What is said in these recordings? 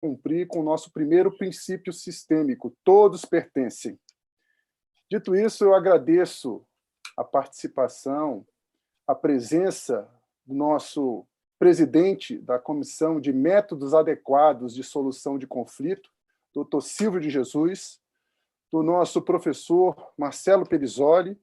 cumprir com o nosso primeiro princípio sistêmico: todos pertencem. Dito isso, eu agradeço a participação, a presença do nosso presidente da Comissão de Métodos Adequados de Solução de Conflito, Dr. Silvio de Jesus, do nosso professor Marcelo Perisoli,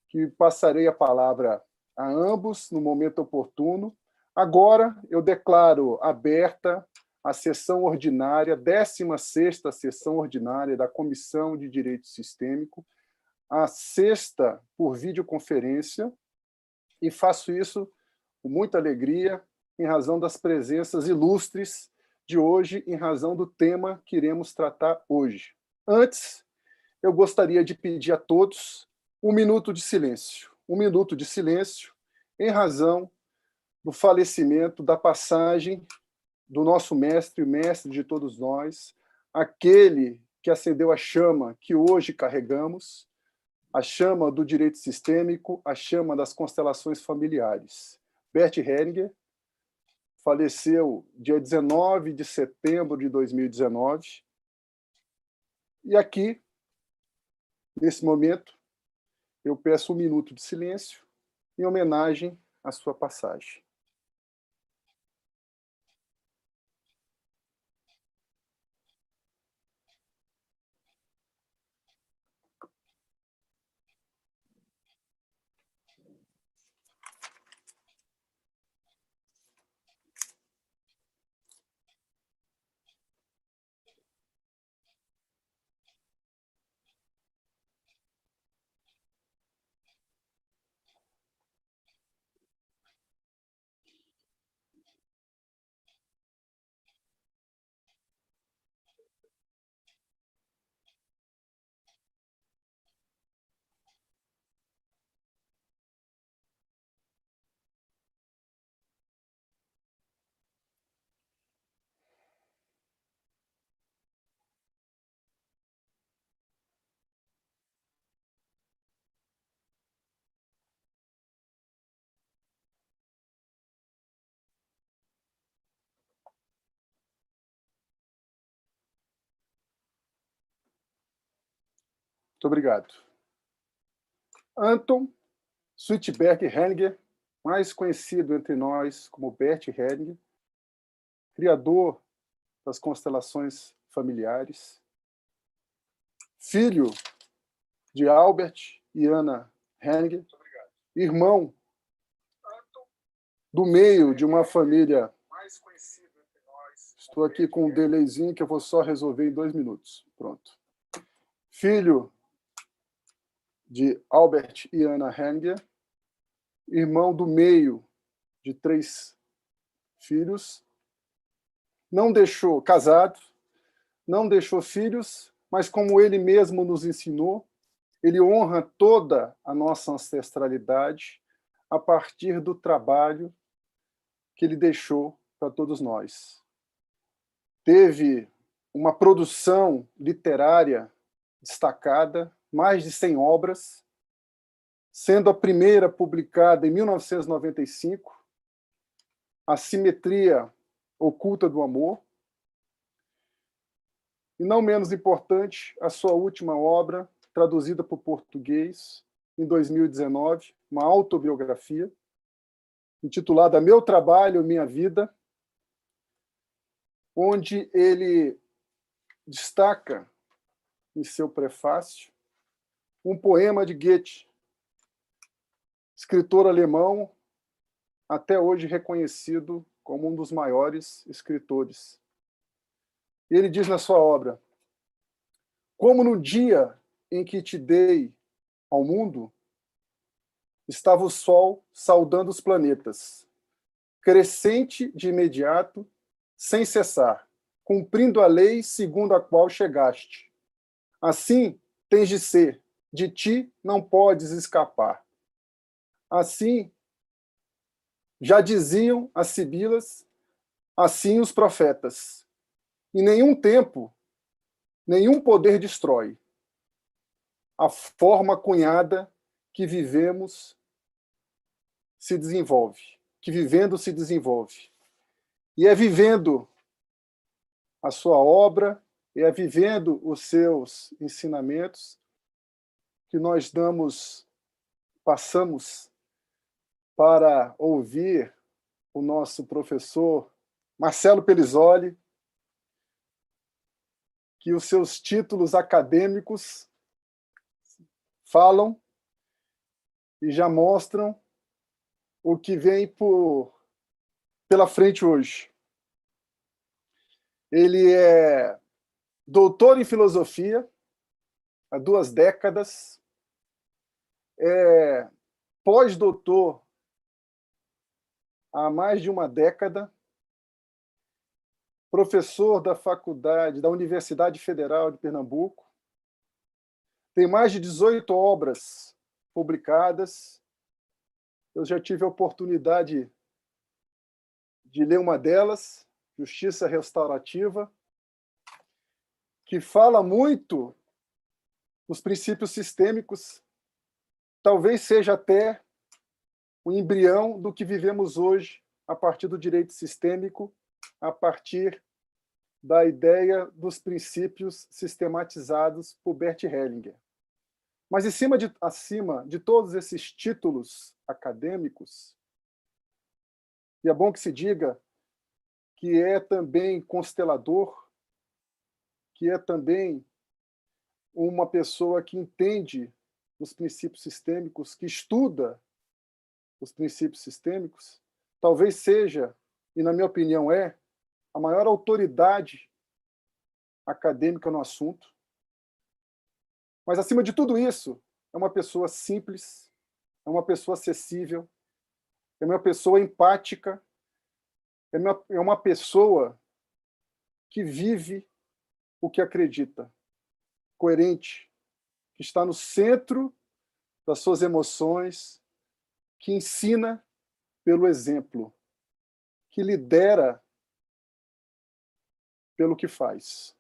que passarei a palavra a ambos no momento oportuno. Agora, eu declaro aberta a sessão ordinária, 16ª sessão ordinária da Comissão de Direito Sistêmico, a sexta por videoconferência, e faço isso com muita alegria, em razão das presenças ilustres de hoje, em razão do tema que iremos tratar hoje. Antes, eu gostaria de pedir a todos um minuto de silêncio. Um minuto de silêncio em razão do falecimento, da passagem do nosso mestre, o mestre de todos nós, aquele que acendeu a chama que hoje carregamos, a chama do direito sistêmico, a chama das constelações familiares. Bert Hellinger faleceu dia 19 de setembro de 2019. E aqui, nesse momento, eu peço um minuto de silêncio em homenagem à sua passagem. Muito obrigado. Anton Sweetberg Hellinger, mais conhecido entre nós como Bert Hellinger, criador das constelações familiares, filho de Albert e Anna Hellinger, irmão do meio de uma família. Estou aqui com um delayzinho que eu vou só resolver em 2 minutos. Pronto. Filho de Albert e Anna Hellinger, irmão do meio de 3 filhos, não deixou, casado, não deixou filhos, mas como ele mesmo nos ensinou, ele honra toda a nossa ancestralidade a partir do trabalho que ele deixou para todos nós. Teve uma produção literária destacada, mais de 100 obras, sendo a primeira publicada em 1995, A Simetria Oculta do Amor, e não menos importante, a sua última obra, traduzida para o português em 2019, uma autobiografia, intitulada Meu Trabalho, Minha Vida, onde ele destaca, em seu prefácio, um poema de Goethe, escritor alemão, até hoje reconhecido como um dos maiores escritores. Ele diz na sua obra: como no dia em que te dei ao mundo, estava o sol saudando os planetas, crescente de imediato, sem cessar, cumprindo a lei segundo a qual chegaste. Assim tens de ser, de ti não podes escapar. Assim, já diziam as sibilas, assim os profetas. Em nenhum tempo, nenhum poder destrói a forma cunhada que vivemos se desenvolve, que vivendo se desenvolve. E é vivendo a sua obra, e é vivendo os seus ensinamentos que nós passamos para ouvir o nosso professor Marcelo Pelizoli, que os seus títulos acadêmicos falam e já mostram o que vem pela frente hoje. Ele é doutor em filosofia há 2 décadas, é pós-doutor há mais de 1 década, professor da Universidade Federal de Pernambuco, tem mais de 18 obras publicadas. Eu já tive a oportunidade de ler uma delas, Justiça Restaurativa, que fala muito dos princípios sistêmicos, talvez seja até o embrião do que vivemos hoje a partir do direito sistêmico, a partir da ideia dos princípios sistematizados por Bert Hellinger. Mas acima de todos esses títulos acadêmicos, e é bom que se diga que é também constelador, que é também uma pessoa que entende os princípios sistêmicos, que estuda os princípios sistêmicos, talvez seja, e na minha opinião a maior autoridade acadêmica no assunto. Mas, acima de tudo isso, é uma pessoa simples, é uma pessoa acessível, é uma pessoa empática, é uma pessoa que vive o que acredita, coerente, que está no centro das suas emoções, que ensina pelo exemplo, que lidera pelo que faz.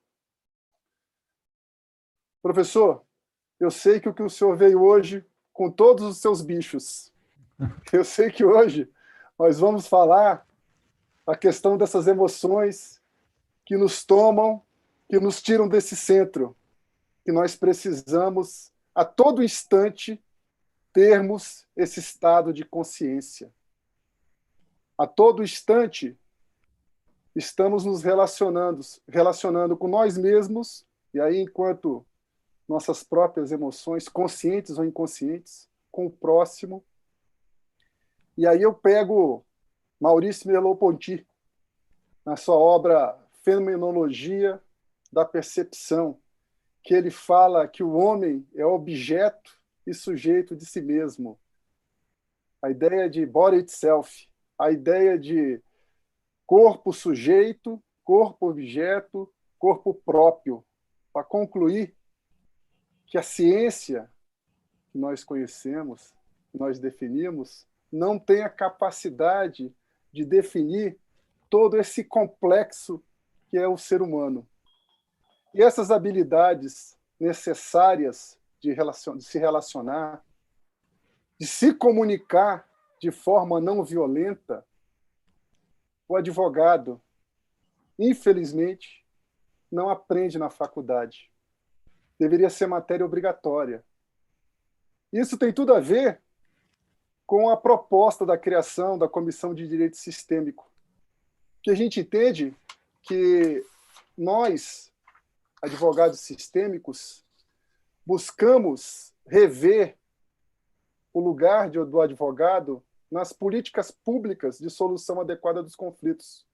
Professor, eu sei que o que o senhor veio hoje com todos os seus bichos. Eu sei que hoje nós vamos falar a questão dessas emoções que nos tomam, que nos tiram desse centro, que nós precisamos, a todo instante, termos esse estado de consciência. A todo instante, estamos nos relacionando com nós mesmos, e aí, enquanto nossas próprias emoções, conscientes ou inconscientes, com o próximo. E aí eu pego Maurice Merleau-Ponty, na sua obra Fenomenologia da Percepção, que ele fala que o homem é objeto e sujeito de si mesmo. A ideia de body itself, a ideia de corpo sujeito, corpo objeto, corpo próprio, para concluir que a ciência que nós conhecemos, que nós definimos, não tem a capacidade de definir todo esse complexo que é o ser humano. E essas habilidades necessárias de se relacionar, de se comunicar de forma não violenta, o advogado, infelizmente, não aprende na faculdade. Deveria ser matéria obrigatória. Isso tem tudo a ver com a proposta da criação da Comissão de Direito Sistêmico, que a gente entende que nós, advogados sistêmicos, buscamos rever o lugar do advogado nas políticas públicas de solução adequada dos conflitos.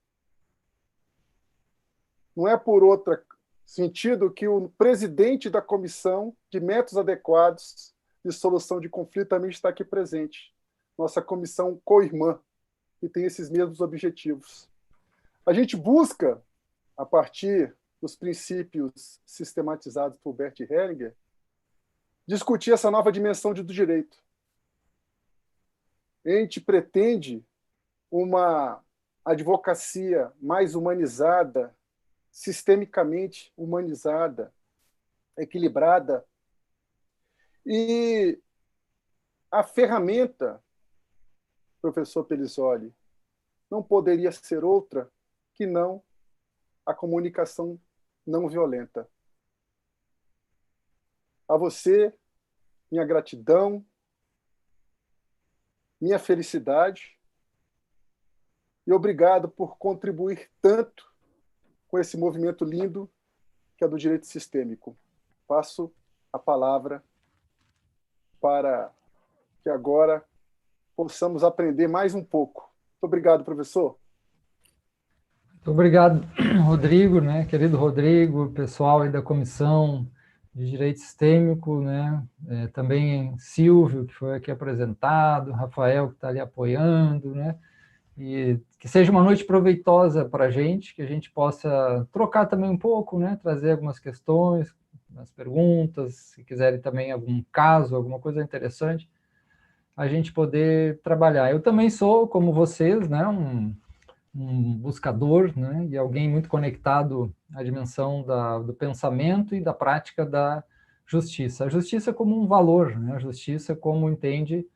Não é por outro sentido que o presidente da Comissão de Métodos Adequados de Solução de Conflito também está aqui presente. Nossa comissão co-irmã, que tem esses mesmos objetivos. A gente busca, a partir dos princípios sistematizados por Bert Hellinger, discutir essa nova dimensão do direito. A gente pretende uma advocacia mais humanizada, sistemicamente humanizada, equilibrada, e a ferramenta, professor Pelizoli, não poderia ser outra que não a comunicação não violenta. A você, minha gratidão, minha felicidade, e obrigado por contribuir tanto com esse movimento lindo que é do direito sistêmico. Passo a palavra para que agora possamos aprender mais um pouco. Muito obrigado, professor. Muito obrigado, Rodrigo, né? Querido Rodrigo, pessoal aí da Comissão de Direito Sistêmico, né? Também Silvio, que foi aqui apresentado, Rafael, que está ali apoiando, né? E que seja uma noite proveitosa para a gente, que a gente possa trocar também um pouco, né? Trazer algumas questões, umas perguntas, se quiserem também algum caso, alguma coisa interessante, a gente poder trabalhar. Eu também sou, como vocês, né? Um buscador, né? E alguém muito conectado à dimensão do pensamento e da prática da justiça. A justiça como um valor, né? A justiça como entende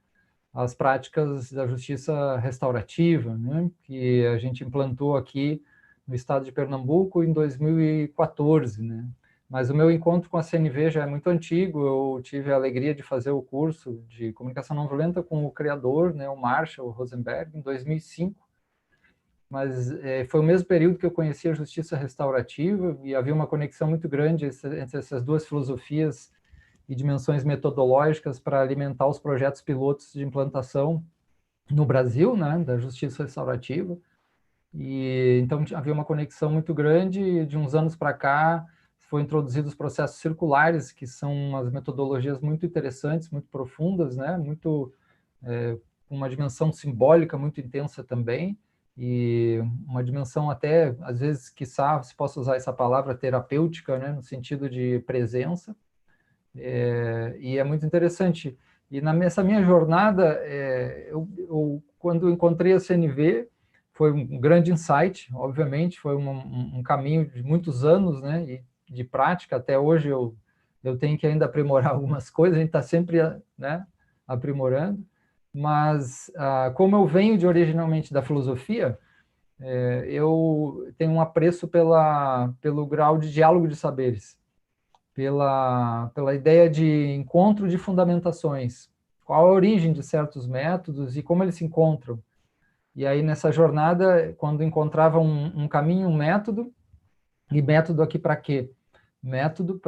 as práticas da justiça restaurativa, né, que a gente implantou aqui no estado de Pernambuco em 2014. Né? Mas o meu encontro com a CNV já é muito antigo, eu tive a alegria de fazer o curso de comunicação não violenta com o criador, né, o Marshall Rosenberg, em 2005, mas foi o mesmo período que eu conheci a justiça restaurativa e havia uma conexão muito grande entre essas duas filosofias e dimensões metodológicas para alimentar os projetos pilotos de implantação no Brasil, né, da justiça restaurativa. E então havia uma conexão muito grande. E de uns anos para cá foi introduzidos os processos circulares, que são umas metodologias muito interessantes, muito profundas, né, muito com uma dimensão simbólica muito intensa também, e uma dimensão até, às vezes, quiçá, se posso usar essa palavra, terapêutica, né, no sentido de presença. E é muito interessante. E nessa minha jornada, quando encontrei a CNV, foi um grande insight, obviamente, foi um caminho de muitos anos, né, e de prática. Até hoje eu tenho que ainda aprimorar algumas coisas, a gente está sempre, né, aprimorando, mas como eu venho originalmente da filosofia, eu tenho um apreço pelo grau de diálogo de saberes, pela ideia de encontro de fundamentações, qual a origem de certos métodos e como eles se encontram. E aí, nessa jornada, quando encontrava um caminho, um método, e método aqui para quê? Método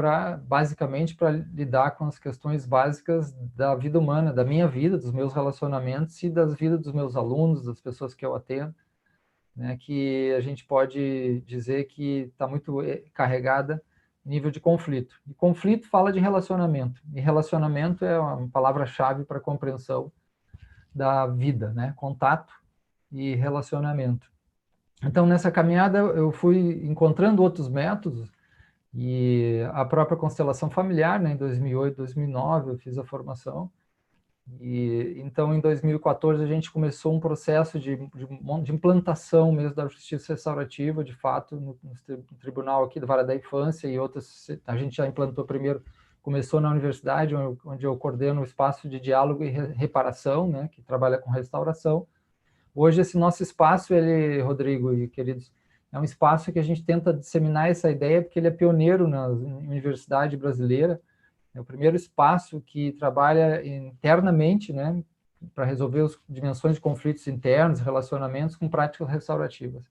basicamente, para lidar com as questões básicas da vida humana, da minha vida, dos meus relacionamentos e das vidas dos meus alunos, das pessoas que eu atendo, né, que a gente pode dizer que está muito carregada nível de conflito. E conflito fala de relacionamento, e relacionamento é uma palavra-chave para a compreensão da vida, né? Contato e relacionamento. Então, nessa caminhada, eu fui encontrando outros métodos, e a própria constelação familiar, né, em 2008, 2009, eu fiz a formação. E então, em 2014, a gente começou um processo de implantação mesmo da justiça restaurativa, de fato, no tribunal aqui do Vara da Infância e outras. A gente já implantou primeiro, começou na universidade, onde eu coordeno o espaço de diálogo e reparação, né, que trabalha com restauração. Hoje, esse nosso espaço, Rodrigo e queridos, é um espaço que a gente tenta disseminar essa ideia, porque ele é pioneiro na universidade brasileira. É o primeiro espaço que trabalha internamente, né, para resolver as dimensões de conflitos internos, relacionamentos com práticas restaurativas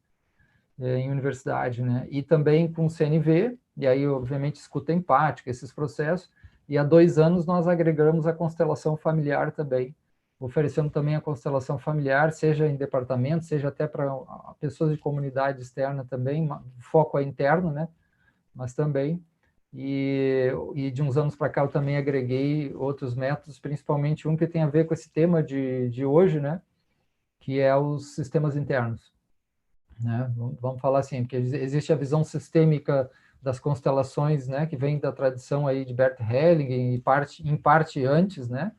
em universidade, né, e também com o CNV, e aí, obviamente, escuta empática, esses processos, e há 2 anos nós agregamos a constelação familiar também, oferecendo também a constelação familiar, seja em departamento, seja até para pessoas de comunidade externa também, o foco é interno, né, mas também. E de uns anos para cá eu também agreguei outros métodos, principalmente um que tem a ver com esse tema de hoje, né, que é os sistemas internos. Né? Vamos falar assim, porque existe a visão sistêmica das constelações, né, que vem da tradição aí de Bert Hellinger, em parte antes, né?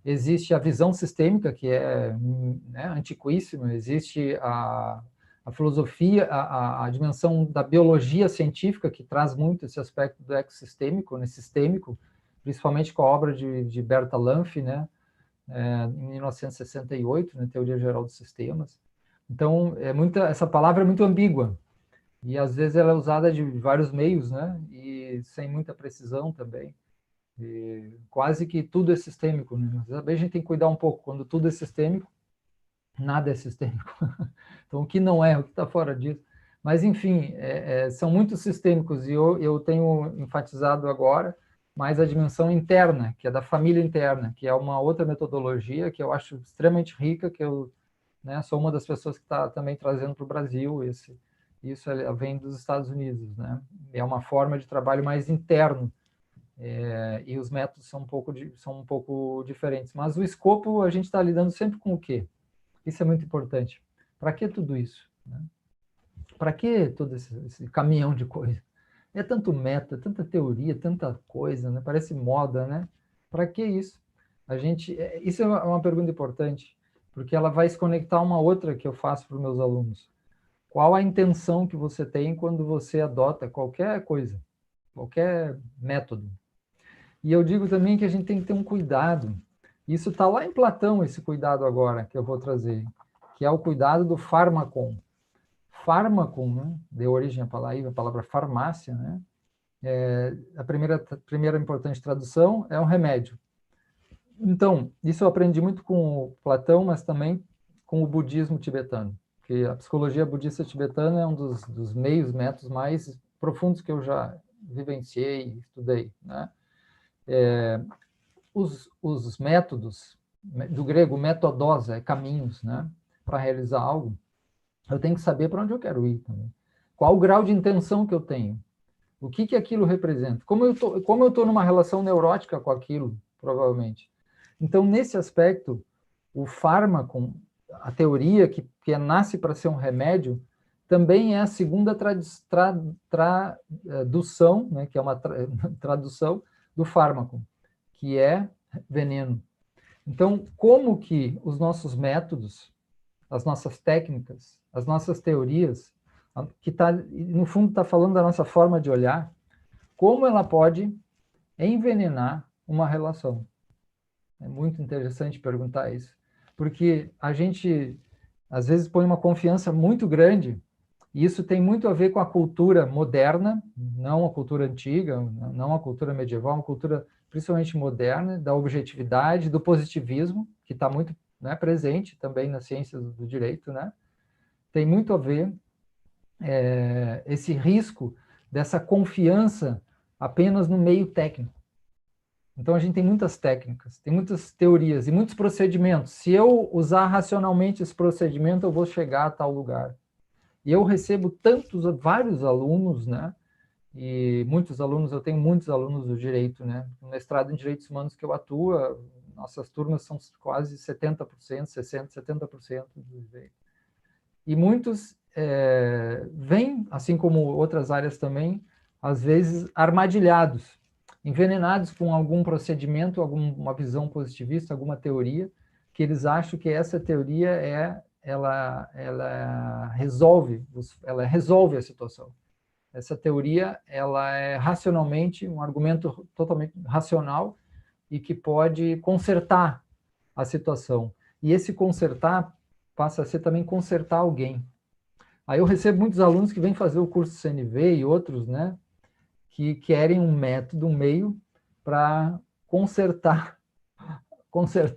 Existe a visão sistêmica, que é, né, antiquíssima, existe a filosofia, a dimensão da biologia científica, que traz muito esse aspecto do ecossistêmico, né, sistêmico, principalmente com a obra de Berta Lanffe, né, em 1968, na Teoria Geral dos Sistemas. Então, essa palavra é muito ambígua, E às vezes ela é usada de vários meios, né? E sem muita precisão também. E quase que tudo é sistêmico, né? Mas também a gente tem que cuidar um pouco. Quando tudo é sistêmico, nada é sistêmico. Então, o que não é, o que está fora disso. Mas, enfim, são muito sistêmicos, e eu tenho enfatizado agora mais a dimensão interna, que é da família interna, que é uma outra metodologia que eu acho extremamente rica, que eu, né, sou uma das pessoas que está também trazendo para o Brasil. Isso vem dos Estados Unidos, né? É uma forma de trabalho mais interno, e os métodos são um pouco diferentes. Mas o escopo, a gente está lidando sempre com o quê? Isso é muito importante. Para que tudo isso, né? Para que todo esse caminhão de coisa? É tanto meta, tanta teoria, tanta coisa, né? Parece moda, né? Para que isso? Isso é uma pergunta importante, porque ela vai se conectar a uma outra que eu faço para os meus alunos. Qual a intenção que você tem quando você adota qualquer coisa, qualquer método? E eu digo também que a gente tem que ter um cuidado. Isso está lá em Platão, esse cuidado agora que eu vou trazer, que é o cuidado do fármacon. Fármacon, né, deu origem à palavra farmácia, né? A primeira importante tradução é um remédio. Então, isso eu aprendi muito com o Platão, mas também com o budismo tibetano, que a psicologia budista tibetana é um dos métodos mais profundos que eu já vivenciei e estudei, né? Os métodos, do grego metodosa, é caminhos, né, para realizar algo, eu tenho que saber para onde eu quero ir também. Qual o grau de intenção que eu tenho? O que aquilo representa? Como eu tô numa relação neurótica com aquilo, provavelmente. Então, nesse aspecto, o fármaco, a teoria que nasce para ser um remédio, também é a segunda tradução, né, que é uma tradução do fármaco, que é veneno. Então, como que os nossos métodos, as nossas técnicas, as nossas teorias, que no fundo está falando da nossa forma de olhar, como ela pode envenenar uma relação? É muito interessante perguntar isso, porque a gente, às vezes, põe uma confiança muito grande, e isso tem muito a ver com a cultura moderna, não a cultura antiga, não a cultura medieval, uma cultura principalmente moderna, da objetividade, do positivismo, que está muito, né, presente também nas ciências do direito, né? Tem muito a ver esse risco dessa confiança apenas no meio técnico. Então, a gente tem muitas técnicas, tem muitas teorias e muitos procedimentos. Se eu usar racionalmente esse procedimento, eu vou chegar a tal lugar. E eu recebo vários alunos, né? E muitos alunos, eu tenho muitos alunos do direito, né? No mestrado em Direitos Humanos que eu atuo, nossas turmas são quase 70%, 60%, 70% do direito. E muitos vêm, assim como outras áreas também, às vezes armadilhados, envenenados com algum procedimento, alguma visão positivista, alguma teoria, que eles acham que essa teoria ela resolve a situação. Essa teoria ela é racionalmente um argumento totalmente racional e que pode consertar a situação. E esse consertar passa a ser também consertar alguém. Aí eu recebo muitos alunos que vêm fazer o curso CNV e outros, né, que querem um método, um meio para consertar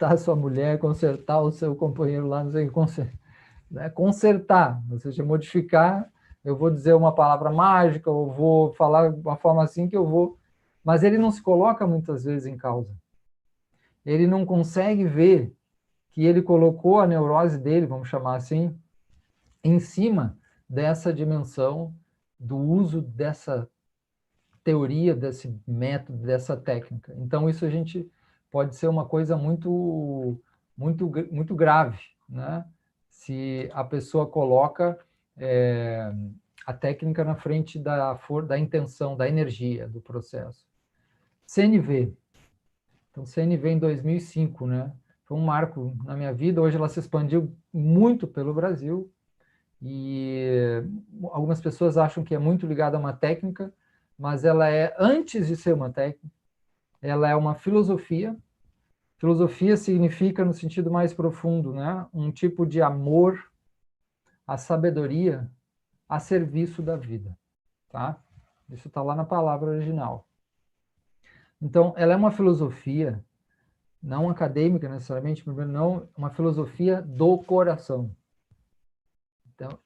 a sua mulher, consertar o seu companheiro lá, não sei, consertar, ou seja, modificar. Eu vou dizer uma palavra mágica, ou vou falar de uma forma assim que eu vou... Mas ele não se coloca muitas vezes em causa. Ele não consegue ver que ele colocou a neurose dele, vamos chamar assim, em cima dessa dimensão do uso dessa teoria, desse método, dessa técnica. Então, isso a gente pode ser uma coisa muito, muito, muito grave, né? Se a pessoa coloca a técnica na frente da intenção, da energia do processo. CNV. Então, CNV em 2005, né? Foi um marco na minha vida. Hoje ela se expandiu muito pelo Brasil e algumas pessoas acham que é muito ligada a uma técnica, mas ela é, antes de ser uma técnica, ela é uma filosofia. Filosofia significa, no sentido mais profundo, né, um tipo de amor à sabedoria a serviço da vida, tá? Isso está lá na palavra original. Então, ela é uma filosofia, não acadêmica necessariamente, não, uma filosofia do coração. Então,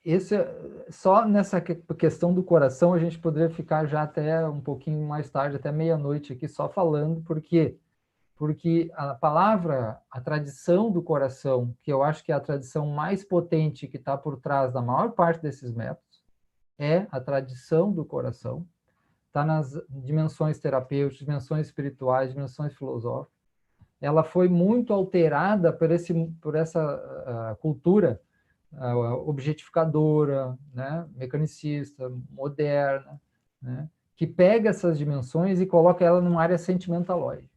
só nessa questão do coração a gente poderia ficar já até um pouquinho mais tarde, até meia-noite aqui só falando, porque a palavra, a tradição do coração, que eu acho que é a tradição mais potente que está por trás da maior parte desses métodos, é a tradição do coração, está nas dimensões terapêuticas, dimensões espirituais, dimensões filosóficas. Ela foi muito alterada por essa cultura objetificadora, né, mecanicista, moderna, né, que pega essas dimensões e coloca ela numa área sentimentalóide.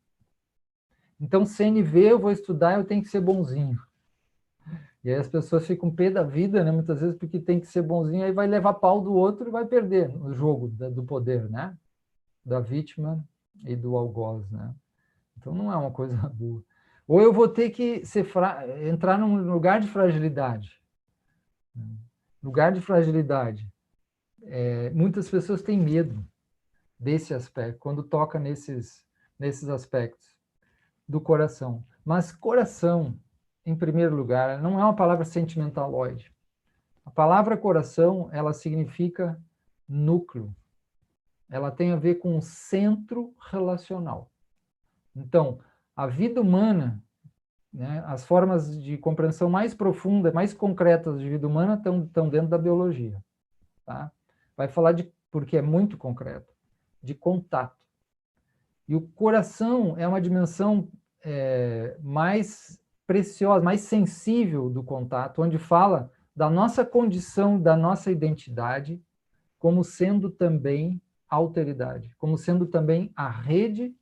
Então, CNV eu vou estudar, eu tenho que ser bonzinho. E aí as pessoas ficam pé da vida, né, muitas vezes, porque tem que ser bonzinho, aí vai levar pau do outro e vai perder no jogo do poder, né, da vítima e do algoz, né. Então, não é uma coisa boa. Ou eu vou ter que entrar num lugar de fragilidade. Lugar de fragilidade. Muitas pessoas têm medo desse aspecto, quando toca nesses aspectos do coração. Mas coração, em primeiro lugar, não é uma palavra sentimentaloide. A palavra coração, ela significa núcleo. Ela tem a ver com centro relacional. Então, a vida humana, né, as formas de compreensão mais profundas, mais concretas de vida humana estão dentro da biologia. Tá? Vai falar porque é muito concreto, de contato. E o coração é uma dimensão mais preciosa, mais sensível do contato, onde fala da nossa condição, da nossa identidade, como sendo também alteridade, como sendo também a rede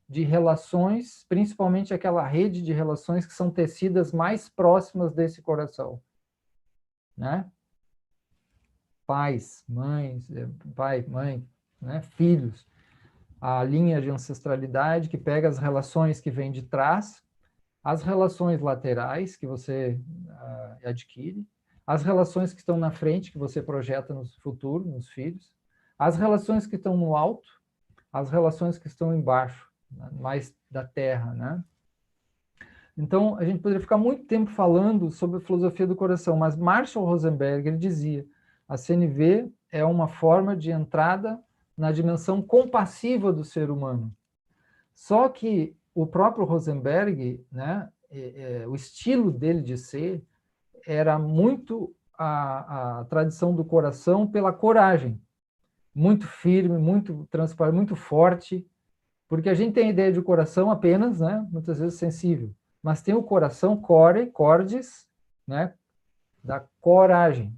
de relações, principalmente aquela rede de relações que são tecidas mais próximas desse coração, né? Pais, mães, pai, mãe, né? Filhos, a linha de ancestralidade que pega as relações que vêm de trás, as relações laterais que você adquire, as relações que estão na frente que você projeta no futuro, nos filhos, as relações que estão no alto, as relações que estão embaixo, né? Mais da terra, né? Então, a gente poderia ficar muito tempo falando sobre a filosofia do coração, mas Marshall Rosenberg, ele dizia, a CNV é uma forma de entrada na dimensão compassiva do ser humano. Só que o próprio Rosenberg, né, o estilo dele de ser era muito a tradição do coração pela coragem, muito firme, muito transparente, muito forte, porque a gente tem a ideia de coração apenas, né, muitas vezes sensível, mas tem o coração cordis, né, da coragem.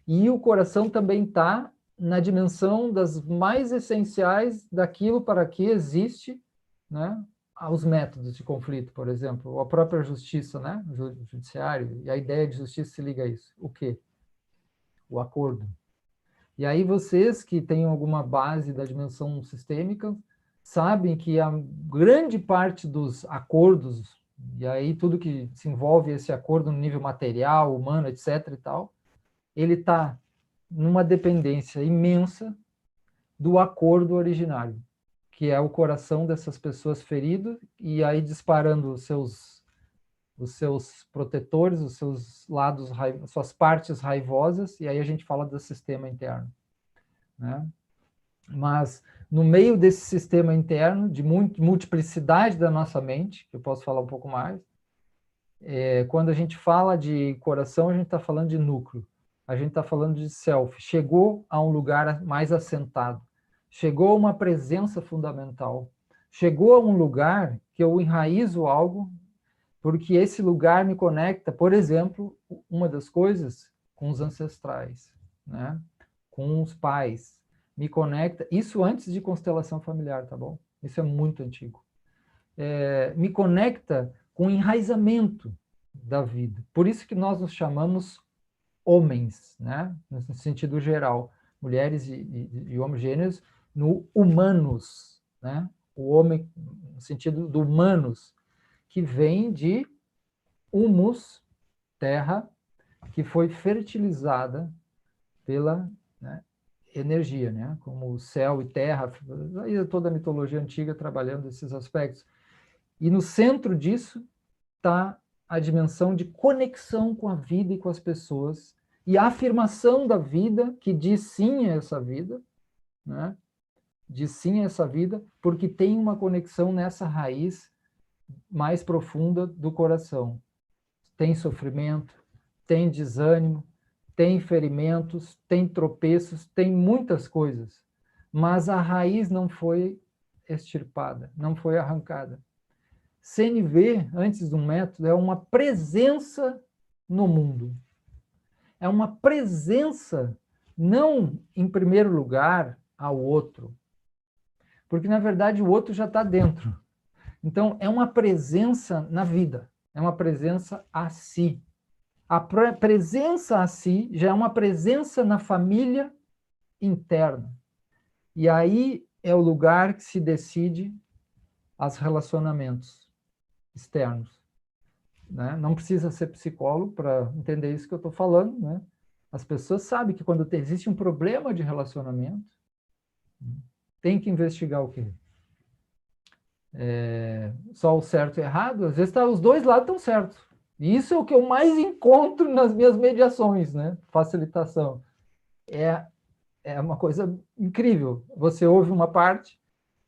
E o coração também está na dimensão das mais essenciais daquilo para que existe, né, os métodos de conflito, por exemplo, a própria justiça, né, o judiciário, e a ideia de justiça se liga a isso. O quê? O acordo. E aí vocês que têm alguma base da dimensão sistêmica sabem que a grande parte dos acordos, e aí tudo que se envolve esse acordo no nível material, humano, etc. e tal, ele está numa dependência imensa do acordo originário, que é o coração dessas pessoas ferido, e aí disparando os seus protetores, os seus lados, suas partes raivosas, e aí a gente fala do sistema interno, né? Mas no meio desse sistema interno, de multiplicidade da nossa mente, que eu posso falar um pouco mais, quando a gente fala de coração, a gente está falando de núcleo, a gente está falando de self, chegou a um lugar mais assentado, chegou a uma presença fundamental, chegou a um lugar que eu enraizo algo, porque esse lugar me conecta, por exemplo, uma das coisas, com os ancestrais, né? Com os pais, me conecta, isso antes de constelação familiar, tá bom? Isso é muito antigo. Me conecta com o enraizamento da vida. Por isso que nós nos chamamos homens, né? No sentido geral, mulheres e homens gêneros, no humanos, né? O homem, no sentido do humanos, que vem de humus, terra, que foi fertilizada pela, né, energia, né? Como céu e terra, aí toda a mitologia antiga trabalhando esses aspectos. E no centro disso está a dimensão de conexão com a vida e com as pessoas, e a afirmação da vida, que diz sim a essa vida, né? Diz sim a essa vida, porque tem uma conexão nessa raiz mais profunda do coração. Tem sofrimento, tem desânimo, tem ferimentos, tem tropeços, tem muitas coisas, mas a raiz não foi extirpada, não foi arrancada. CNV, antes do método, é uma presença no mundo. É uma presença, não em primeiro lugar ao outro, porque na verdade o outro já está dentro. Então, é uma presença na vida, é uma presença a si. A presença a si já é uma presença na família interna. E aí é o lugar que se decide os relacionamentos externos. Né? Não precisa ser psicólogo para entender isso que eu estou falando. Né? As pessoas sabem que quando existe um problema de relacionamento, tem que investigar o quê? Só o certo e errado? Às vezes os dois lados estão certos. E isso é o que eu mais encontro nas minhas mediações, né? Facilitação. É uma coisa incrível. Você ouve uma parte,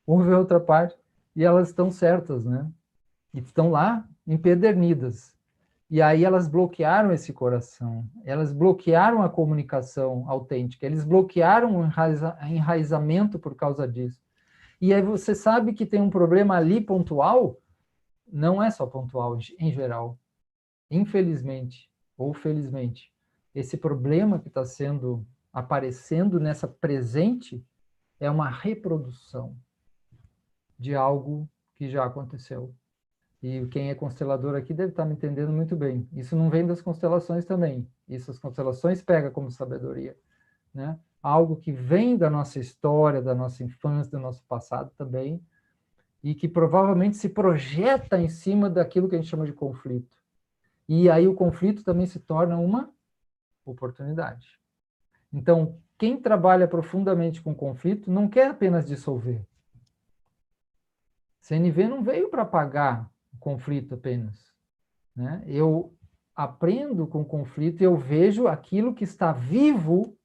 ouve outra parte, e elas estão certas, né? E estão lá empedernidas. E aí elas bloquearam esse coração, elas bloquearam a comunicação autêntica, eles bloquearam o enraizamento por causa disso. E aí você sabe que tem um problema ali pontual, não é só pontual, em geral. Infelizmente, ou felizmente, esse problema que está sendo aparecendo nessa presente é uma reprodução de algo que já aconteceu. E quem é constelador aqui deve estar me entendendo muito bem. Isso não vem das constelações também. Isso as constelações pegam como sabedoria, né? Algo que vem da nossa história, da nossa infância, do nosso passado também, e que provavelmente se projeta em cima daquilo que a gente chama de conflito. E aí o conflito também se torna uma oportunidade. Então, quem trabalha profundamente com conflito não quer apenas dissolver. CNV não veio para apagar o conflito apenas. Né? Eu aprendo com o conflito e eu vejo aquilo que está vivo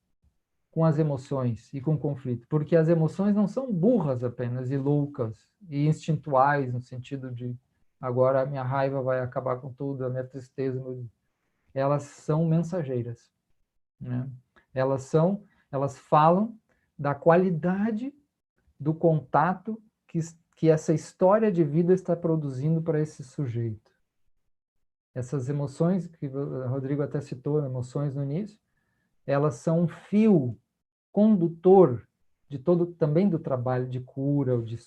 com as emoções e com o conflito, porque as emoções não são burras apenas e loucas e instintuais no sentido de agora a minha raiva vai acabar com tudo, a minha tristeza, elas são mensageiras, né? Elas falam da qualidade do contato que essa história de vida está produzindo para esse sujeito. Essas emoções, que o Rodrigo até citou, emoções no início, elas são um fio condutor de todo, também do trabalho de cura, ou de,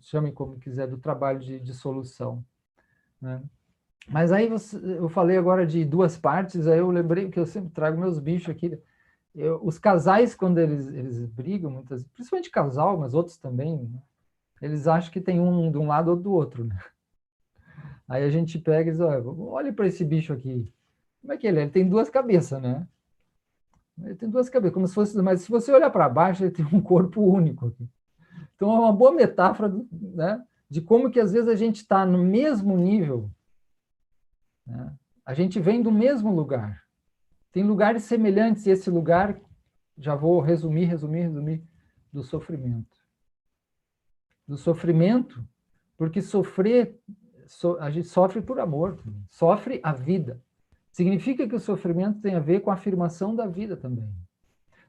chame como quiser, do trabalho de solução. Né? Mas aí eu falei agora de duas partes, aí eu lembrei que eu sempre trago meus bichos aqui. Os casais, quando eles brigam, principalmente casal, mas outros também, né? Eles acham que tem um de um lado ou do outro. Né? Aí a gente pega e diz, olha para esse bicho aqui. Como é que ele é? Ele tem duas cabeças, né? Ele tem duas cabeças, como se fosse, mas se você olhar para baixo, ele tem um corpo único aqui. Então é uma boa metáfora, né, de como que às vezes a gente está no mesmo nível, né? A gente vem do mesmo lugar. Tem lugares semelhantes, e esse lugar, já vou resumir, do sofrimento. Do sofrimento, porque sofrer, a gente sofre por amor, sofre a vida. Significa que o sofrimento tem a ver com a afirmação da vida também.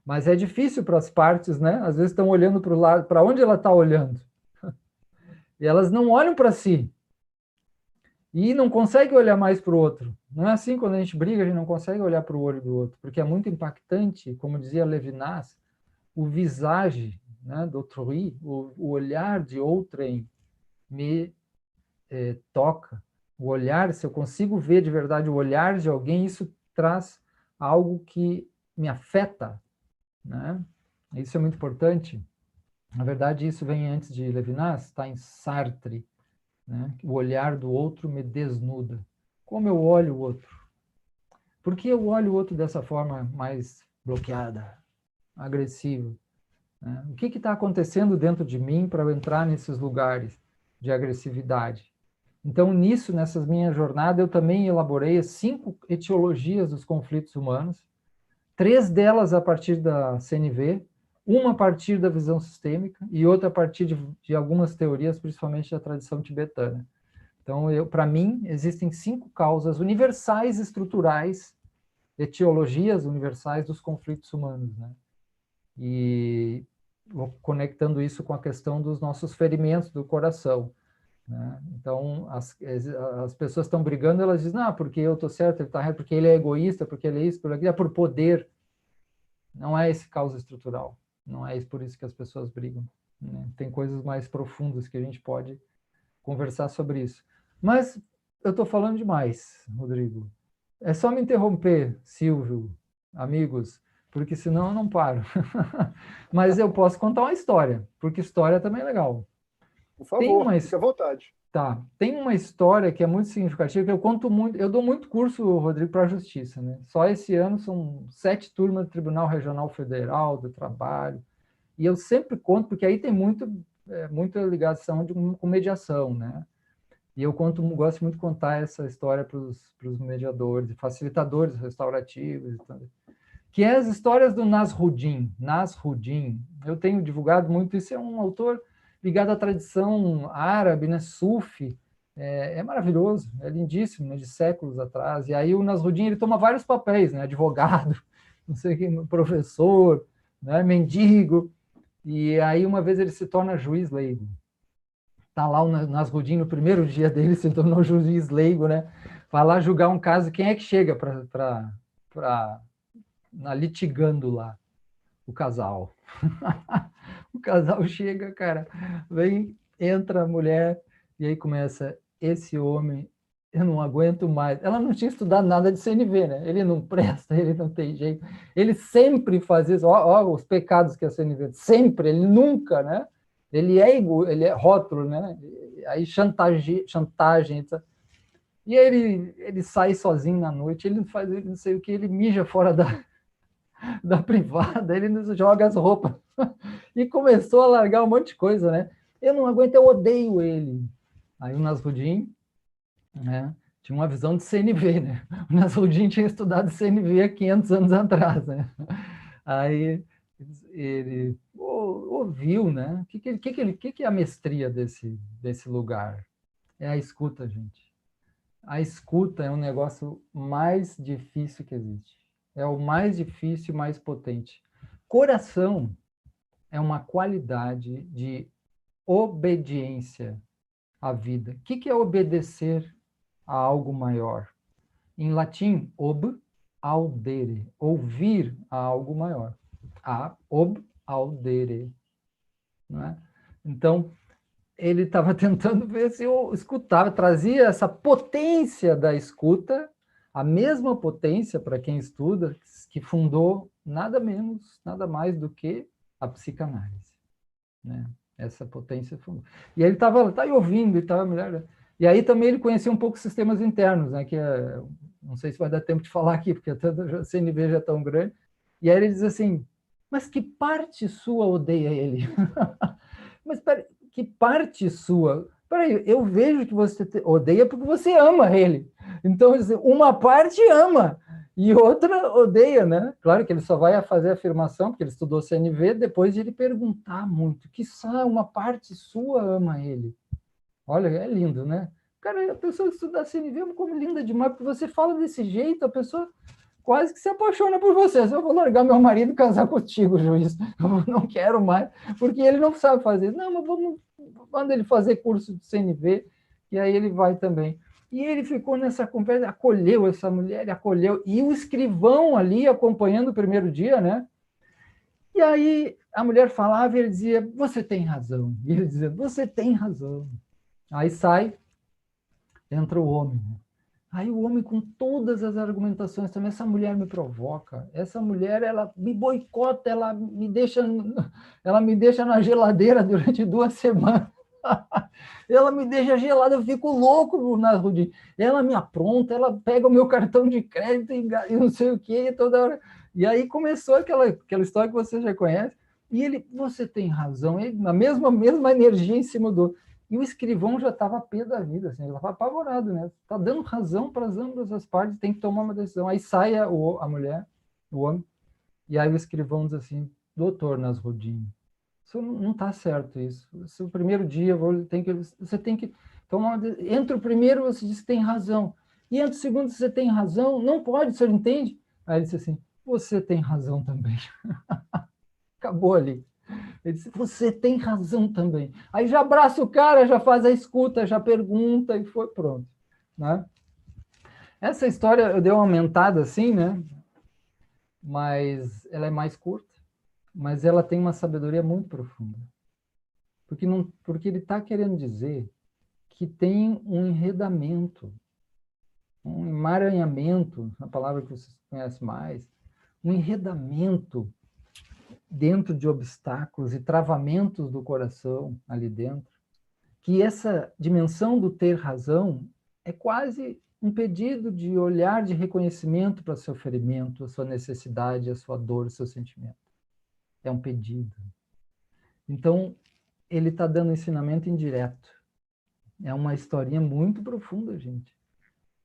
Mas é difícil para as partes, né? Às vezes estão olhando para o lado, para onde ela está olhando. E elas não olham para si. E não conseguem olhar mais para o outro. Não é assim quando a gente briga, a gente não consegue olhar para o olho do outro, porque é muito impactante, como dizia Levinas, o visage, né, d'autrui, o olhar de outrem me toca. O olhar, se eu consigo ver de verdade o olhar de alguém, isso traz algo que me afeta, né? Isso é muito importante. Na verdade, isso vem antes de Levinas, está em Sartre, né? O olhar do outro me desnuda. Como eu olho o outro? Por que eu olho o outro dessa forma mais bloqueada, agressiva. Né? O que está acontecendo dentro de mim para eu entrar nesses lugares de agressividade? Então, nessas minhas jornadas, eu também elaborei 5 etiologias dos conflitos humanos, 3 delas a partir da CNV, uma a partir da visão sistêmica e outra a partir de algumas teorias, principalmente da tradição tibetana. Então, para mim, existem 5 causas universais estruturais, etiologias universais dos conflitos humanos, né? E conectando isso com a questão dos nossos ferimentos do coração, né? Então, as pessoas estão brigando, elas dizem, porque eu estou certo, ele está errado, porque ele é egoísta, porque ele é isso, por aquilo, é por poder. Não é esse causa estrutural, não é por isso que as pessoas brigam, né? Tem coisas mais profundas que a gente pode conversar sobre isso. Mas eu estou falando demais, Rodrigo. É só me interromper, Silvio, amigos, porque senão eu não paro. Mas eu posso contar uma história, porque história também é legal. Por favor, fique à vontade. Tá. Tem uma história que é muito significativa, que eu conto muito. Eu dou muito curso, Rodrigo, para a Justiça, né? Só esse ano são 7 turmas do Tribunal Regional Federal do Trabalho. E eu sempre conto, porque aí tem muita ligação com mediação, né? E eu gosto muito de contar essa história para os mediadores, facilitadores restaurativos e tudo. Que é as histórias do Nasruddin. Nasruddin, eu tenho divulgado muito, isso é um autor ligado à tradição árabe, né, Sufi, é maravilhoso, é lindíssimo, né, de séculos atrás. E aí o Nasruddin, ele toma vários papéis, né, advogado, não sei o que, professor, né, mendigo, e aí uma vez ele se torna juiz leigo. Está lá o Nasruddin, no primeiro dia dele, se tornou juiz leigo, né? Vai lá julgar um caso, quem é que chega litigando lá? O casal. O casal chega, cara, entra a mulher, e aí começa, esse homem, eu não aguento mais. Ela não tinha estudado nada de CNV, né? Ele não presta, ele não tem jeito. Ele sempre faz isso, ó os pecados que a CNV, sempre, ele nunca, né? Ele é rótulo, né? Aí chantagem, etc. E aí ele sai sozinho na noite, ele não sei o que, ele mija fora da privada, ele nos joga as roupas. E começou a largar um monte de coisa, né? Eu não aguento, eu odeio ele. Aí o Nasruddin, né, tinha uma visão de CNV, né? O Nasruddin tinha estudado CNV há 500 anos atrás, né? Aí ele ouviu, né? O que é a mestria desse lugar? É a escuta, gente. A escuta é um negócio mais difícil que existe. É o mais difícil e mais potente. Coração é uma qualidade de obediência à vida. O que é obedecer a algo maior? Em latim, audere, ouvir a algo maior. Audere. Não é? Então, ele estava tentando ver se eu escutava, trazia essa potência da escuta, a mesma potência para quem estuda, que fundou nada menos, nada mais do que a psicanálise, né? Essa potência fundou. E aí ele estava aí ouvindo, e estava melhor. E aí também ele conhecia um pouco sistemas internos, né? Que não sei se vai dar tempo de falar aqui, porque a CNV já é tão grande. E aí ele diz assim, mas que parte sua odeia ele? Mas peraí, que parte sua? Peraí, eu vejo que você odeia porque você ama ele. Então, uma parte ama e outra odeia, né? Claro que ele só vai fazer a afirmação, porque ele estudou CNV, depois de ele perguntar muito. Quiçá uma parte sua ama ele. Olha, é lindo, né? Cara, a pessoa que estuda CNV é como linda demais, porque você fala desse jeito, a pessoa quase que se apaixona por você. Eu vou largar meu marido e casar contigo, juiz. Eu não quero mais, porque ele não sabe fazer. Não, mas manda ele fazer curso de CNV, e aí ele vai também. E ele ficou nessa conversa, acolheu essa mulher, acolheu, e o escrivão ali acompanhando o primeiro dia, né? E aí a mulher falava e ele dizia, você tem razão. E ele dizia, você tem razão. Aí sai, entra o homem. Aí o homem com todas as argumentações também, essa mulher me provoca, essa mulher, ela me boicota, ela me deixa na geladeira durante 2 semanas. Ela me deixa gelada, eu fico louco na Rudy. Ela me apronta, ela pega o meu cartão de crédito e não sei o quê, toda hora. E aí começou aquela história que você já conhece, e ele, você tem razão, ele, na mesma energia em cima do... E o escrivão já estava pé da vida, assim, ele estava apavorado, né? Está dando razão para ambas as partes, tem que tomar uma decisão. Aí sai a mulher, o homem, e aí o escrivão diz assim, doutor Nasrudin, isso não está certo isso. Esse é o primeiro dia, você tem que tomar uma... Entra o primeiro, você diz que tem razão. E entra o segundo, você tem razão. Não pode, o senhor entende? Aí ele disse assim, você tem razão também. Acabou ali. Ele disse, você tem razão também. Aí já abraça o cara, já faz a escuta, já pergunta e foi pronto. Né? Essa história eu dei uma aumentada assim, né? Mas ela é mais curta, mas ela tem uma sabedoria muito profunda. Porque ele está querendo dizer que tem um enredamento, um emaranhamento, a palavra que vocês conhecem mais, um enredamento dentro de obstáculos e travamentos do coração ali dentro, que essa dimensão do ter razão é quase um pedido de olhar de reconhecimento para seu ferimento, a sua necessidade, a sua dor, o seu sentimento. É um pedido. Então, ele está dando ensinamento indireto. É uma historinha muito profunda, gente.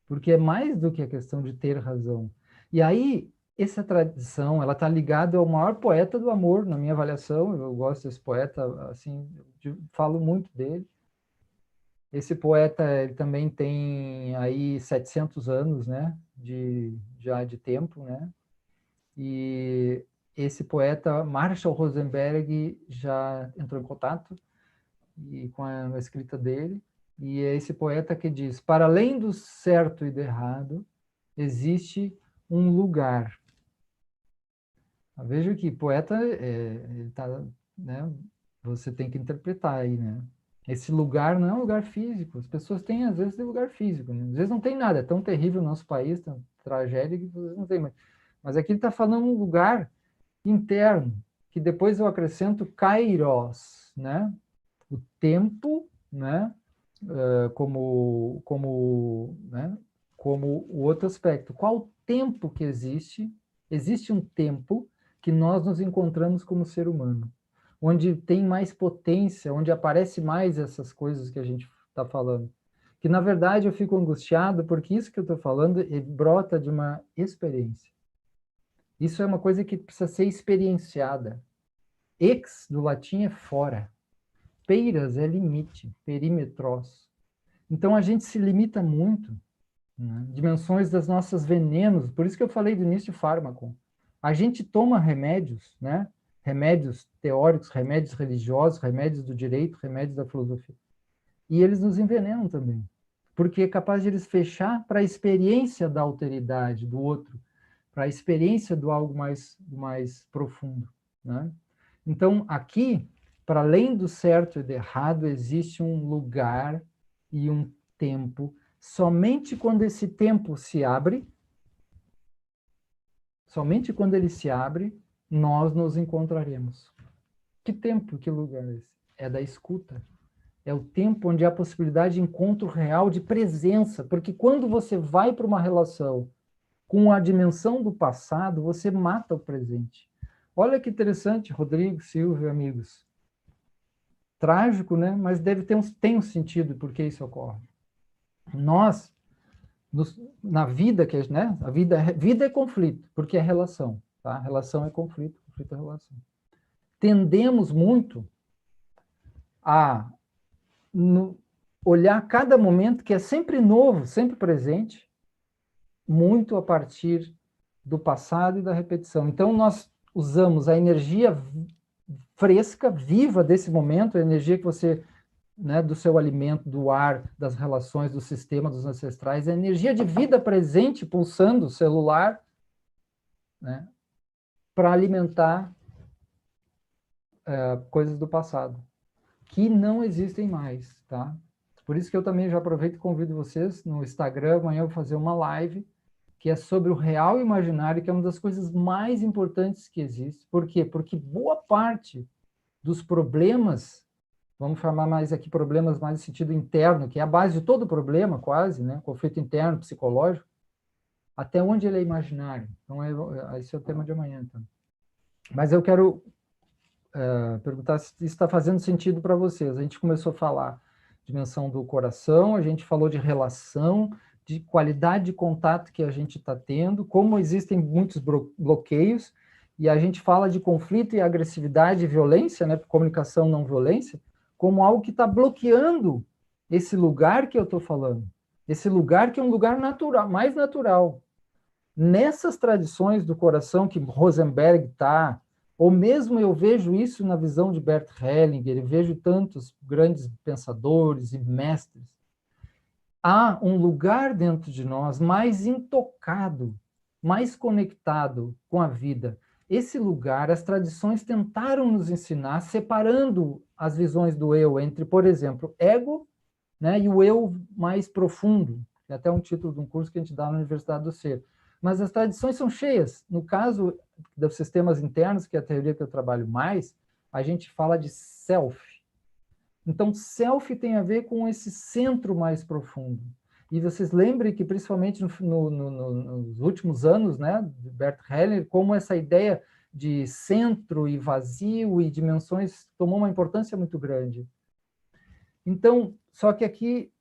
Porque é mais do que a questão de ter razão. E aí, essa tradição, ela está ligada ao maior poeta do amor, na minha avaliação. Eu gosto desse poeta, assim, falo muito dele. Esse poeta, ele também tem aí 700 anos, né, já de tempo, né? E esse poeta, Marshall Rosenberg, já entrou em contato com a escrita dele, e é esse poeta que diz, para além do certo e do errado, existe um lugar. Veja que poeta, ele tá, né, você tem que interpretar aí, né? Esse lugar não é um lugar físico, as pessoas têm, às vezes, lugar físico, né? Às vezes não tem nada, é tão terrível o nosso país, tão tragédia, que vocês não tem mais. Mas aqui ele está falando um lugar interno, que depois eu acrescento kairos, né? O tempo, né? Né? Como o outro aspecto. Qual o tempo que existe? Existe um tempo que nós nos encontramos como ser humano, onde tem mais potência, onde aparece mais essas coisas que a gente está falando. Que, na verdade, eu fico angustiado porque isso que eu estou falando brota de uma experiência. Isso é uma coisa que precisa ser experienciada. Ex, do latim, é fora. Peiras é limite, perímetros. Então, a gente se limita muito, né? Dimensões das nossas venenos, por isso que eu falei do início de fármaco. A gente toma remédios, né? Remédios teóricos, remédios religiosos, remédios do direito, remédios da filosofia. E eles nos envenenam também, porque é capaz de eles fechar para a experiência da alteridade do outro, para a experiência do algo mais profundo, né? Então, aqui, para além do certo e do errado, existe um lugar e um tempo. Somente quando esse tempo se abre, somente quando ele se abre, nós nos encontraremos. Que tempo, que lugar é esse? É da escuta. É o tempo onde há possibilidade de encontro real, de presença. Porque quando você vai para uma relação com a dimensão do passado, você mata o presente. Olha que interessante, Rodrigo, Silvio, amigos. Trágico, né? Mas tem um sentido por que isso ocorre. Nós, na vida, né? A vida é conflito, porque é relação. Tá? Relação é conflito, conflito é relação. Tendemos muito a olhar cada momento, que é sempre novo, sempre presente, muito a partir do passado e da repetição. Então, nós usamos a energia fresca, viva desse momento, a energia que você, né, do seu alimento, do ar, das relações, do sistema, dos ancestrais, a energia de vida presente, pulsando, celular, né, para alimentar coisas do passado, que não existem mais, tá? Por isso que eu também já aproveito e convido vocês no Instagram, amanhã eu vou fazer uma live que é sobre o real e imaginário, que é uma das coisas mais importantes que existe. Por quê? Porque boa parte dos problemas, vamos chamar mais aqui problemas mais no sentido interno, que é a base de todo problema, quase, né? Conflito interno, psicológico, Até onde ele é imaginário? Então, esse é o tema de amanhã. Então. Mas eu quero perguntar se isso está fazendo sentido para vocês. A gente começou a falar dimensão do coração, a gente falou de relação, de qualidade de contato que a gente está tendo, como existem muitos bloqueios, e a gente fala de conflito e agressividade e violência, né, comunicação não violência, como algo que está bloqueando esse lugar que eu estou falando, esse lugar que é um lugar natural, mais natural. Nessas tradições do coração que Rosenberg está, ou mesmo eu vejo isso na visão de Bert Hellinger, eu vejo tantos grandes pensadores e mestres, há um lugar dentro de nós mais intocado, mais conectado com a vida. Esse lugar, as tradições tentaram nos ensinar, separando as visões do eu entre, por exemplo, ego, né, e o eu mais profundo, que é até um título de um curso que a gente dá na Universidade do Ser. Mas as tradições são cheias. No caso dos sistemas internos, que é a teoria que eu trabalho mais, a gente fala de self. Então, self tem a ver com esse centro mais profundo. E vocês lembrem que, principalmente nos últimos anos, né, de Bert Hellinger, como essa ideia de centro e vazio e dimensões tomou uma importância muito grande. Então, só que aqui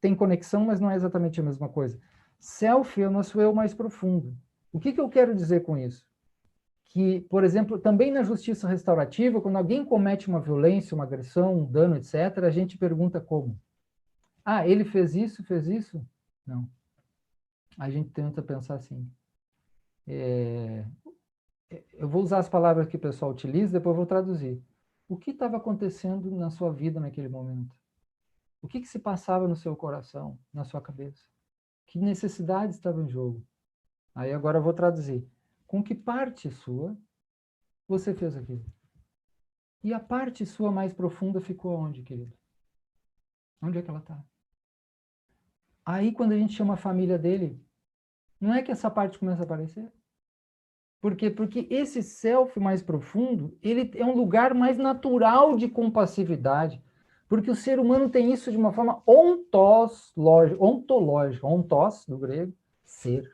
tem conexão, mas não é exatamente a mesma coisa. Self é o nosso eu mais profundo. O que eu quero dizer com isso? Que, por exemplo, também na justiça restaurativa, quando alguém comete uma violência, uma agressão, um dano, etc., a gente pergunta como? Ah, ele fez isso, fez isso? Não. A gente tenta pensar assim. Eu vou usar as palavras que o pessoal utiliza, depois eu vou traduzir. O que estava acontecendo na sua vida naquele momento? O que se passava no seu coração, na sua cabeça? Que necessidade estava em jogo? Aí agora eu vou traduzir. Com que parte sua você fez aquilo? E a parte sua mais profunda ficou onde, querido? Onde é que ela está? Aí, quando a gente chama a família dele, não é que essa parte começa a aparecer? Por quê? Porque esse self mais profundo, ele é um lugar mais natural de compassividade. Porque o ser humano tem isso de uma forma ontológica, ontos, do grego, ser.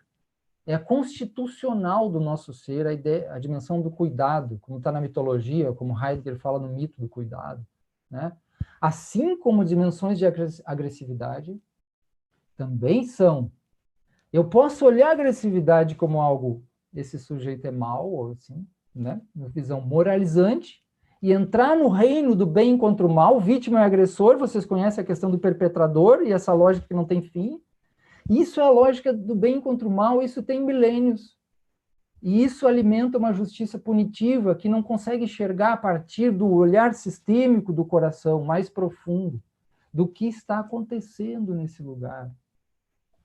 É a constitucional do nosso ser, a dimensão do cuidado, como está na mitologia, como Heidegger fala no mito do cuidado, né? Assim como dimensões de agressividade também são. Eu posso olhar a agressividade como algo, esse sujeito é mau, ou assim, né? Uma visão moralizante, e entrar no reino do bem contra o mal, vítima e agressor, vocês conhecem a questão do perpetrador e essa lógica que não tem fim. Isso é a lógica do bem contra o mal, isso tem milênios. E isso alimenta uma justiça punitiva que não consegue enxergar a partir do olhar sistêmico do coração mais profundo do que está acontecendo nesse lugar.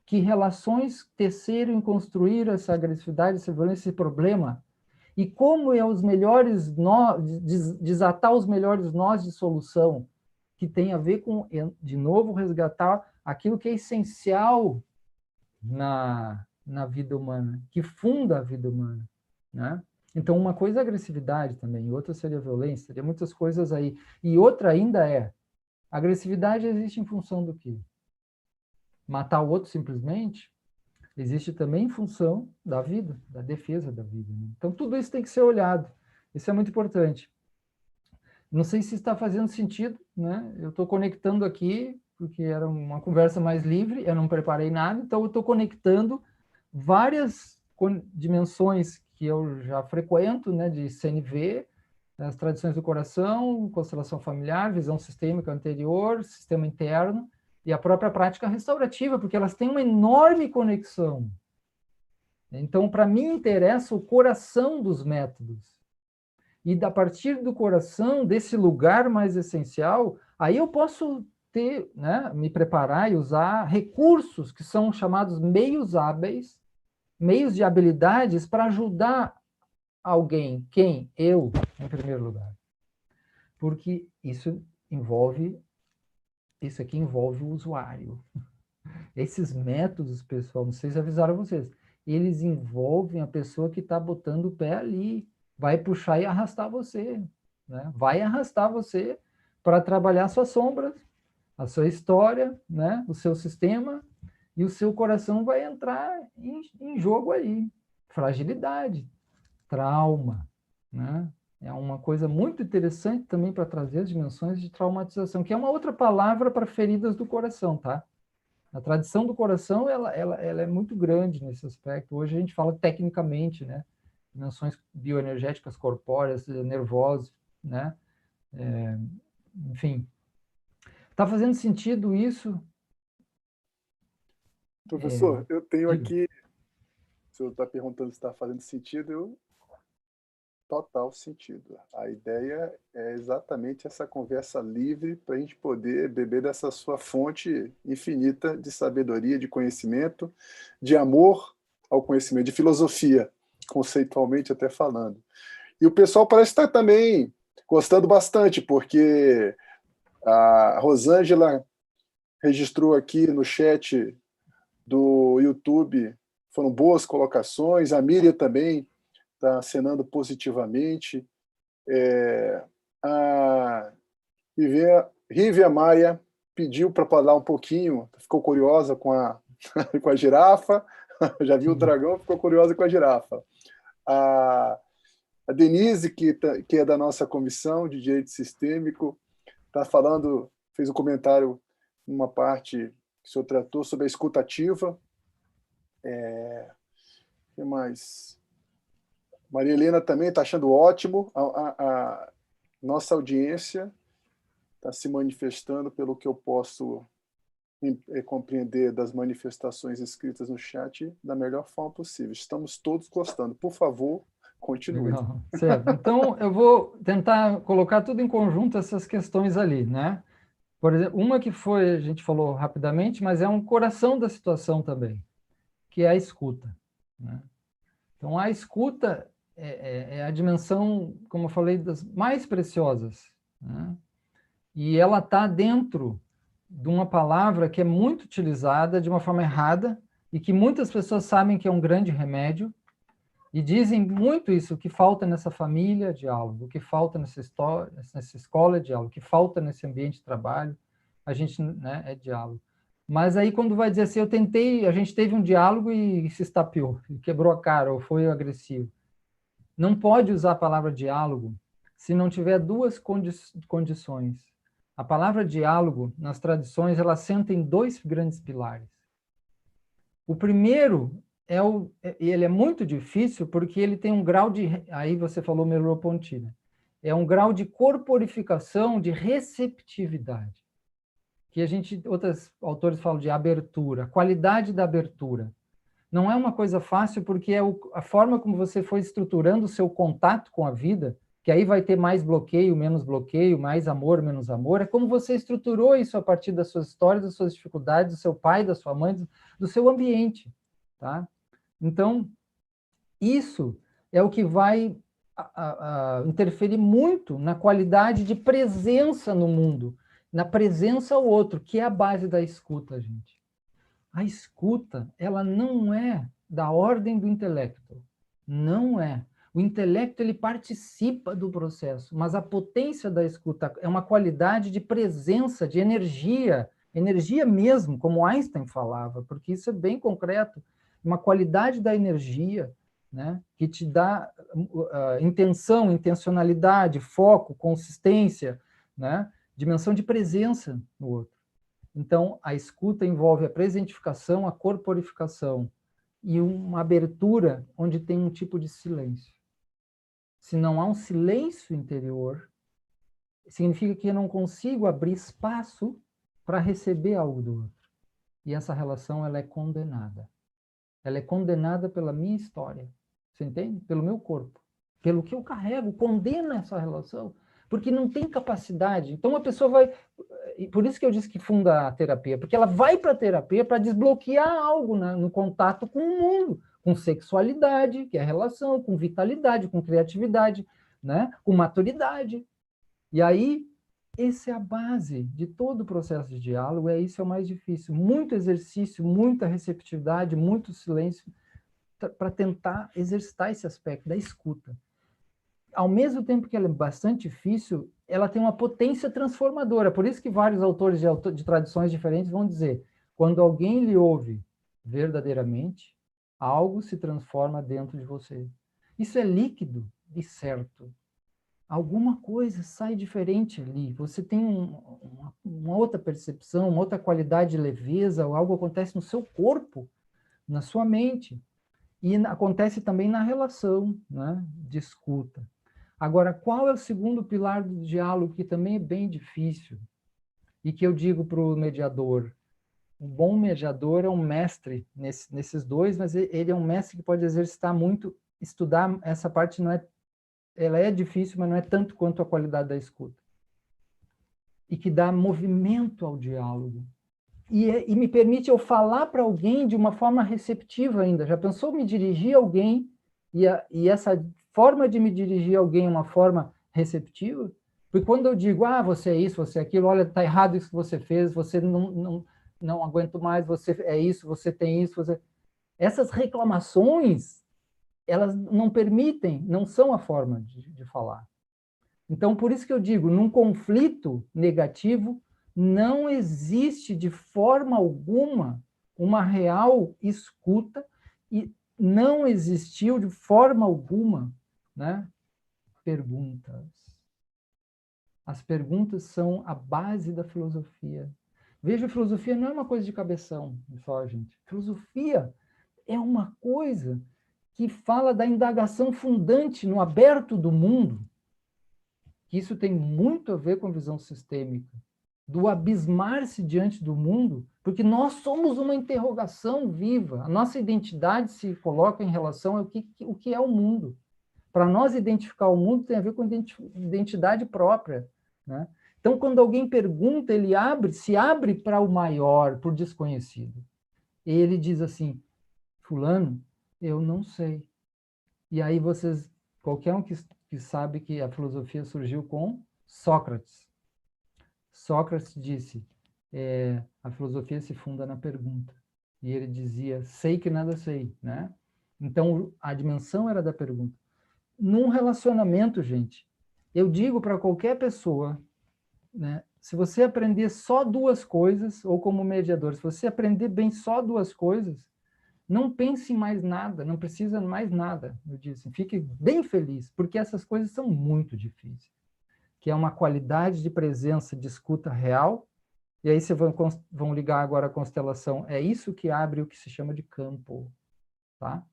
Que relações teceram e construíram essa agressividade, essa violência, esse problema. E como é os melhores nós, desatar os melhores nós de solução, que tem a ver com, de novo, resgatar aquilo que é essencial na vida humana, que funda a vida humana, né? Então, uma coisa é agressividade também, outra seria violência, teria muitas coisas aí. E outra ainda é, agressividade existe em função do quê? Matar o outro simplesmente? Existe também em função da vida, da defesa da vida. Né? Então, tudo isso tem que ser olhado. Isso é muito importante. Não sei se está fazendo sentido, né? Eu estou conectando aqui, porque era uma conversa mais livre, eu não preparei nada, então eu estou conectando várias dimensões que eu já frequento, né, de CNV, as tradições do coração, constelação familiar, visão sistêmica anterior, sistema interno, e a própria prática restaurativa, porque elas têm uma enorme conexão. Então, para mim, interessa o coração dos métodos. E a partir do coração, desse lugar mais essencial, aí eu posso ter, né, me preparar e usar recursos que são chamados meios hábeis, meios de habilidades para ajudar alguém. Quem? Eu, em primeiro lugar. Porque isso aqui envolve o usuário. Esses métodos, pessoal, não sei se avisaram vocês, eles envolvem a pessoa que está botando o pé ali, vai puxar e arrastar você, né? Vai arrastar você para trabalhar suas sombras, a sua história, né? O seu sistema, e o seu coração vai entrar em jogo aí. Fragilidade, trauma, né? É uma coisa muito interessante também para trazer as dimensões de traumatização, que é uma outra palavra para feridas do coração, tá? A tradição do coração, ela é muito grande nesse aspecto. Hoje a gente fala tecnicamente, né? Dimensões bioenergéticas corpóreas, nervosas, né? Enfim. Está fazendo sentido isso? Professor, eu tenho Diga. aqui, o senhor está perguntando se está fazendo sentido, total sentido. A ideia é exatamente essa conversa livre para a gente poder beber dessa sua fonte infinita de sabedoria, de conhecimento, de amor ao conhecimento, de filosofia, conceitualmente até falando. E o pessoal parece estar também gostando bastante, porque a Rosângela registrou aqui no chat do YouTube, foram boas colocações, a Miriam também está acenando positivamente. A Rívia Maia pediu para falar um pouquinho, ficou curiosa com a, com a girafa, já viu o dragão, ficou curiosa com a girafa. A Denise, que é da nossa comissão de direito sistêmico, está falando, fez um comentário numa parte que o senhor tratou sobre a escuta ativa. O que mais? Maria Helena também está achando ótimo. A nossa audiência está se manifestando pelo que eu posso compreender das manifestações escritas no chat da melhor forma possível. Estamos todos gostando. Por favor, continue. Legal, certo. Então, eu vou tentar colocar tudo em conjunto essas questões ali, né? Por exemplo, uma que foi, a gente falou rapidamente, mas é um coração da situação também, que é a escuta, né? Então, a escuta é a dimensão, como eu falei, das mais preciosas, né? E ela está dentro de uma palavra que é muito utilizada de uma forma errada e que muitas pessoas sabem que é um grande remédio e dizem muito isso, o que falta nessa família é diálogo, o que falta nessa escola é diálogo, o que falta nesse ambiente de trabalho, a gente, né, é diálogo. Mas aí quando vai dizer assim, eu tentei, a gente teve um diálogo e se estapeou, quebrou a cara ou foi agressivo. Não pode usar a palavra diálogo se não tiver duas condições. A palavra diálogo, nas tradições, ela assenta em dois grandes pilares. O primeiro ele é muito difícil porque ele tem um grau de, aí você falou Merleau-Ponty, é um grau de corporificação, de receptividade, que outros autores falam de abertura, qualidade da abertura. Não é uma coisa fácil porque é a forma como você foi estruturando o seu contato com a vida, que aí vai ter mais bloqueio, mais amor, menos amor, é como você estruturou isso a partir das suas histórias, das suas dificuldades, do seu pai, da sua mãe, do seu ambiente, tá? Então, isso é o que vai interferir muito na qualidade de presença no mundo, na presença ao outro, que é a base da escuta, gente. A escuta, ela não é da ordem do intelecto. Não é. O intelecto, ele participa do processo, mas a potência da escuta é uma qualidade de presença, de energia, energia mesmo, como Einstein falava, porque isso é bem concreto, uma qualidade da energia, né, que te dá intenção, intencionalidade, foco, consistência, né, dimensão de presença no outro. Então, a escuta envolve a presentificação, a corporificação e uma abertura onde tem um tipo de silêncio. Se não há um silêncio interior, significa que eu não consigo abrir espaço para receber algo do outro. E essa relação, ela é condenada. Ela é condenada pela minha história. Você entende? Pelo meu corpo. Pelo que eu carrego, condena essa relação. Porque não tem capacidade. Então, a pessoa vai... E por isso que eu disse que funda a terapia. Porque ela vai para a terapia para desbloquear algo, né, no contato com o mundo. Com sexualidade, que é a relação, com vitalidade, com criatividade, né, com maturidade. E aí, essa é a base de todo o processo de diálogo, isso é o mais difícil. Muito exercício, muita receptividade, muito silêncio, para tentar exercitar esse aspecto da escuta. Ao mesmo tempo que ela é bastante difícil, ela tem uma potência transformadora. Por isso que vários autores de tradições diferentes vão dizer, Quando alguém lhe ouve verdadeiramente, algo se transforma dentro de você. Isso é líquido e certo. Alguma coisa sai diferente ali. Você tem uma outra percepção, uma outra qualidade de leveza, ou algo acontece no seu corpo, na sua mente. E acontece também na relação, né, de escuta. Agora, qual é o segundo pilar do diálogo, que também é bem difícil? E que eu digo para o mediador, um bom mediador é um mestre nesses dois, mas ele é um mestre que pode exercitar muito, estudar essa parte, não é, ela é difícil, mas não é tanto quanto a qualidade da escuta. E que dá movimento ao diálogo. E me permite eu falar para alguém de uma forma receptiva ainda. Já pensou me dirigir a alguém e essa forma de me dirigir a alguém é uma forma receptiva? Porque quando eu digo, você é isso, você é aquilo, olha, está errado isso que você fez, você não aguento mais, você é isso, você tem isso, você... Essas reclamações, elas não permitem, não são a forma de falar. Então, por isso que eu digo, num conflito negativo, não existe de forma alguma uma real escuta e não existiu de forma alguma, né, perguntas. As perguntas são a base da filosofia. Veja, a filosofia não é uma coisa de cabeção só, gente. Filosofia é uma coisa que fala da indagação fundante no aberto do mundo, que isso tem muito a ver com a visão sistêmica, do abismar-se diante do mundo, porque nós somos uma interrogação viva. A nossa identidade se coloca em relação ao que é o mundo. Para nós identificar o mundo tem a ver com identidade própria, né? Então, quando alguém pergunta, ele se abre para o maior, por desconhecido. E ele diz assim, fulano, eu não sei. E aí vocês, qualquer um que sabe que a filosofia surgiu com Sócrates. Sócrates disse, a filosofia se funda na pergunta. E ele dizia, sei que nada sei, né? Então, a dimensão era da pergunta. Num relacionamento, gente, eu digo para qualquer pessoa, né, se você aprender só duas coisas, ou como mediador, se você aprender bem só duas coisas, não pense em mais nada, não precisa mais nada. Eu disse, fique bem feliz, porque essas coisas são muito difíceis. Que é uma qualidade de presença, de escuta real, e aí vocês vão ligar agora a constelação. É isso que abre o que se chama de campo, tá?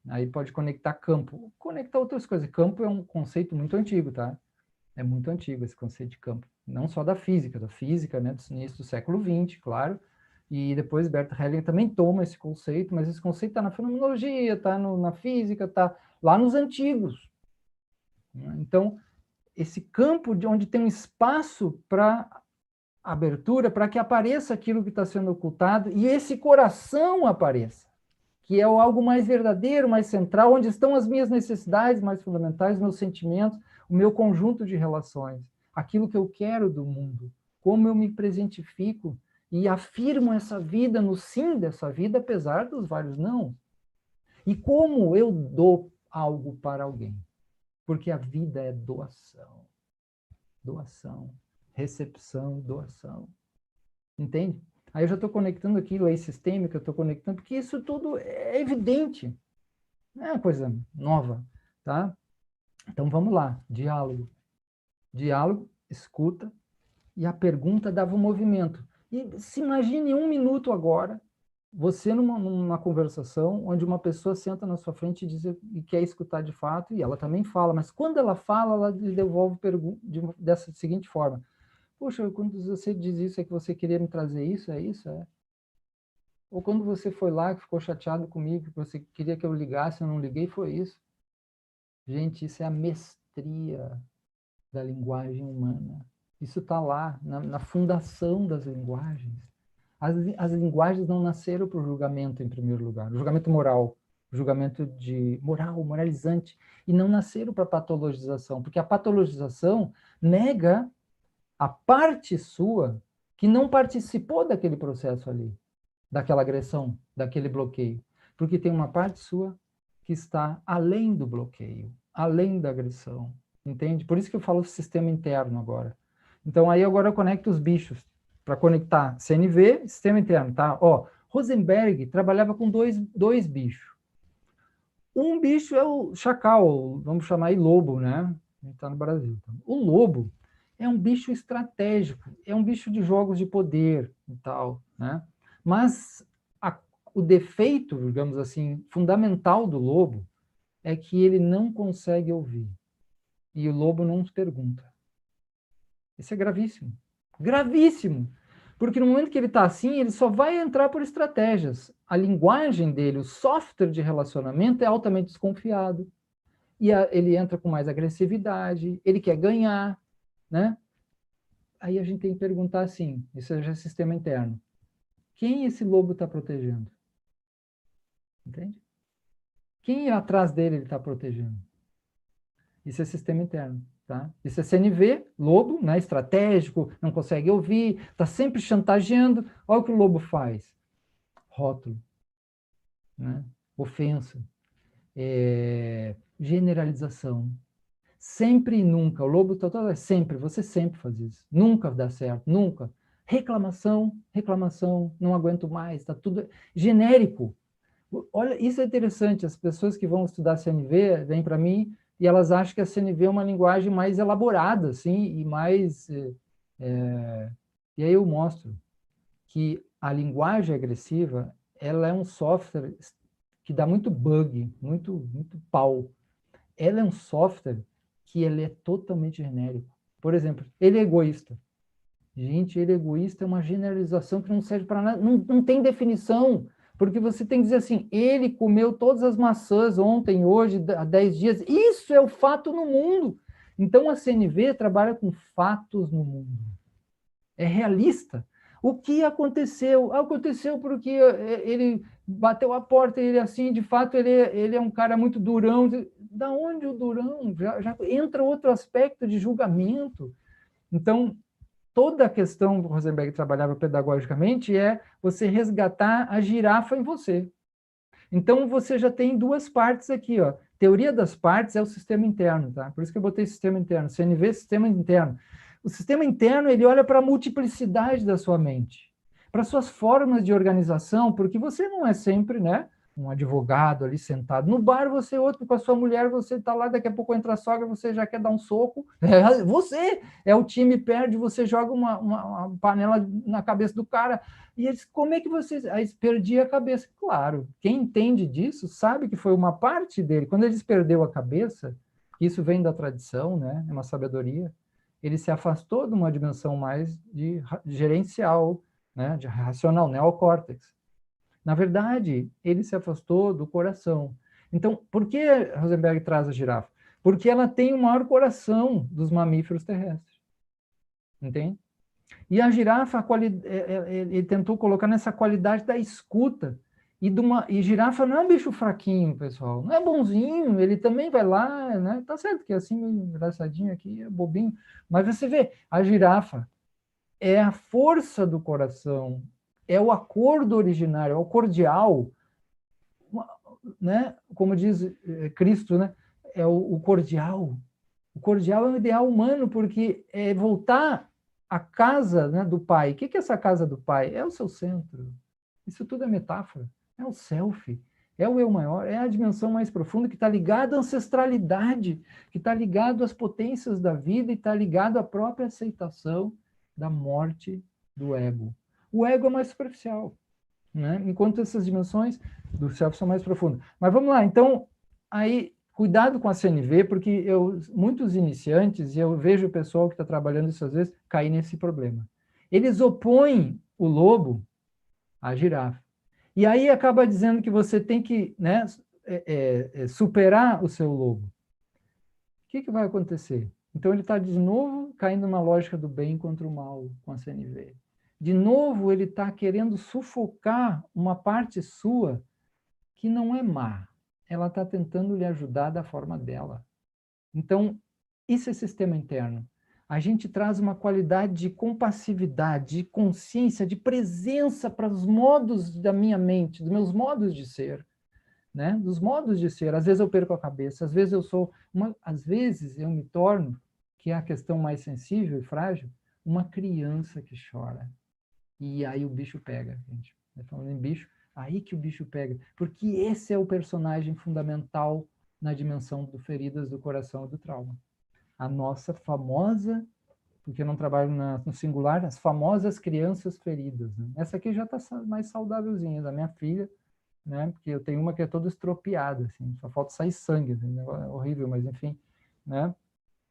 Aí pode conectar campo, conectar outras coisas. Campo é um conceito muito antigo, tá? É muito antigo esse conceito de campo. Não só da física, né, do início do século XX, claro, e depois Bert Hellinger também toma esse conceito, mas esse conceito está na fenomenologia, está na física, está lá nos antigos. Então, esse campo de onde tem um espaço para abertura, para que apareça aquilo que está sendo ocultado, e esse coração apareça, que é algo mais verdadeiro, mais central, onde estão as minhas necessidades mais fundamentais, meus sentimentos, o meu conjunto de relações, aquilo que eu quero do mundo, como eu me presentifico e afirmo essa vida no sim dessa vida, apesar dos vários não. E como eu dou algo para alguém, porque a vida é doação. Doação, recepção, doação. Entende? Aí eu já estou conectando aqui lei sistêmica, eu estou conectando, porque isso tudo é evidente. Não é uma coisa nova, tá? Então vamos lá, diálogo. Diálogo, escuta, e a pergunta dava um movimento. E se imagine um minuto agora, você numa conversação onde uma pessoa senta na sua frente e quer escutar de fato, e ela também fala, mas quando ela fala, ela lhe devolve dessa seguinte forma: poxa, quando você diz isso, é que você queria me trazer isso? É isso? É. Ou quando você foi lá, que ficou chateado comigo, que você queria que eu ligasse, eu não liguei, foi isso. Gente, isso é a mestria da linguagem humana. Isso está lá, na fundação das linguagens. As linguagens não nasceram para o julgamento, em primeiro lugar. O julgamento moral, o julgamento de moral, moralizante. E não nasceram para a patologização, porque a patologização nega a parte sua que não participou daquele processo ali, daquela agressão, daquele bloqueio. Porque tem uma parte sua que está além do bloqueio, além da agressão, entende? Por isso que eu falo sistema interno agora. Então, aí agora eu conecto os bichos. para conectar CNV e sistema interno, tá? Ó, Rosenberg trabalhava com dois bichos. Um bicho é o chacal, vamos chamar aí lobo, né? A gente está no Brasil. O lobo é um bicho estratégico, é um bicho de jogos de poder e tal, né? Mas o defeito, digamos assim, fundamental do lobo é que ele não consegue ouvir. E o lobo não pergunta. Isso é gravíssimo. Gravíssimo! Porque no momento que ele está assim, ele só vai entrar por estratégias. A linguagem dele, o software de relacionamento é altamente desconfiado. E ele entra com mais agressividade, ele quer ganhar, né? Aí a gente tem que perguntar assim, isso já é sistema interno. Quem esse lobo está protegendo? Entende? Quem atrás dele ele está protegendo? Isso é sistema interno. Tá? Isso é CNV, lobo, né, estratégico, não consegue ouvir, está sempre chantageando. Olha o que o lobo faz. Rótulo, né? Ofensa, generalização. Sempre e nunca. O lobo total sempre, você sempre faz isso. Nunca dá certo, nunca. Reclamação, reclamação, não aguento mais, está tudo genérico. Olha, isso é interessante, as pessoas que vão estudar CNV vêm para mim e elas acham que a CNV é uma linguagem mais elaborada, assim, e mais... E aí eu mostro que a linguagem agressiva, ela é um software que dá muito bug, muito pau. Ela é um software que ele é totalmente genérico. Por exemplo, ele é egoísta. Gente, ele é egoísta é uma generalização que não serve para nada, não tem definição. Porque você tem que dizer assim, ele comeu todas as maçãs ontem, hoje, há 10 dias. Isso é o fato no mundo. Então, a CNV trabalha com fatos no mundo. É realista. O que aconteceu? Aconteceu porque ele bateu a porta, ele assim, de fato, ele é um cara muito durão. Da onde o durão? Já entra outro aspecto de julgamento. Então, toda a questão que o Rosenberg trabalhava pedagogicamente é você resgatar a girafa em você. Então, você já tem duas partes aqui, ó. Teoria das partes é o sistema interno, tá? Por isso que eu botei sistema interno. CNV, sistema interno. O sistema interno, ele olha para a multiplicidade da sua mente, para suas formas de organização, porque você não é sempre, né, um advogado ali sentado. No bar, você outro com a sua mulher, você está lá, daqui a pouco entra a sogra, você já quer dar um soco. Você é o time perde, você joga uma panela na cabeça do cara. E eles, como é que vocês... Aí perdi a cabeça. Claro, quem entende disso sabe que foi uma parte dele. Quando eles perdeu a cabeça, isso vem da tradição, né? É uma sabedoria. Ele se afastou de uma dimensão mais de gerencial, né? De racional, neocórtex. Na verdade, ele se afastou do coração. Então, por que Rosenberg traz a girafa? Porque ela tem o maior coração dos mamíferos terrestres. Entende? E a girafa, ele tentou colocar nessa qualidade da escuta. E girafa não é um bicho fraquinho, pessoal. Não é bonzinho, ele também vai lá, né? Tá certo que é assim, engraçadinho aqui, é bobinho. Mas você vê, a girafa é a força do coração, é o acordo originário, é o cordial, né? Como diz Cristo, né? É o cordial. O cordial é um ideal humano, porque é voltar à casa, né, do pai. O que é essa casa do pai? É o seu centro. Isso tudo é metáfora. É o self. É o eu maior. É a dimensão mais profunda que está ligada à ancestralidade, que está ligado às potências da vida e está ligado à própria aceitação da morte do ego. O ego é mais superficial, né? Enquanto essas dimensões do self são mais profundas. Mas vamos lá, então, aí, cuidado com a CNV, porque muitos iniciantes, e eu vejo o pessoal que está trabalhando isso às vezes, cair nesse problema. Eles opõem o lobo à girafa. E aí acaba dizendo que você tem que, né, superar o seu lobo. O que vai acontecer? Então ele está de novo caindo na lógica do bem contra o mal com a CNV. De novo ele está querendo sufocar uma parte sua que não é má. Ela está tentando lhe ajudar da forma dela. Então, isso é sistema interno. A gente traz uma qualidade de compassividade, de consciência, de presença para os modos da minha mente, dos meus modos de ser, né? Dos modos de ser. Às vezes eu perco a cabeça, às vezes às vezes eu me torno, que é a questão mais sensível e frágil, uma criança que chora. E aí o bicho pega, gente. Falando em bicho, aí que o bicho pega. Porque esse é o personagem fundamental na dimensão do feridas do coração e do trauma. A nossa famosa, porque eu não trabalho no singular, as famosas crianças feridas. Né? Essa aqui já está mais saudávelzinha, da minha filha, né? Porque eu tenho uma que é toda estropiada, assim, só falta sair sangue, assim, é horrível, mas enfim, né?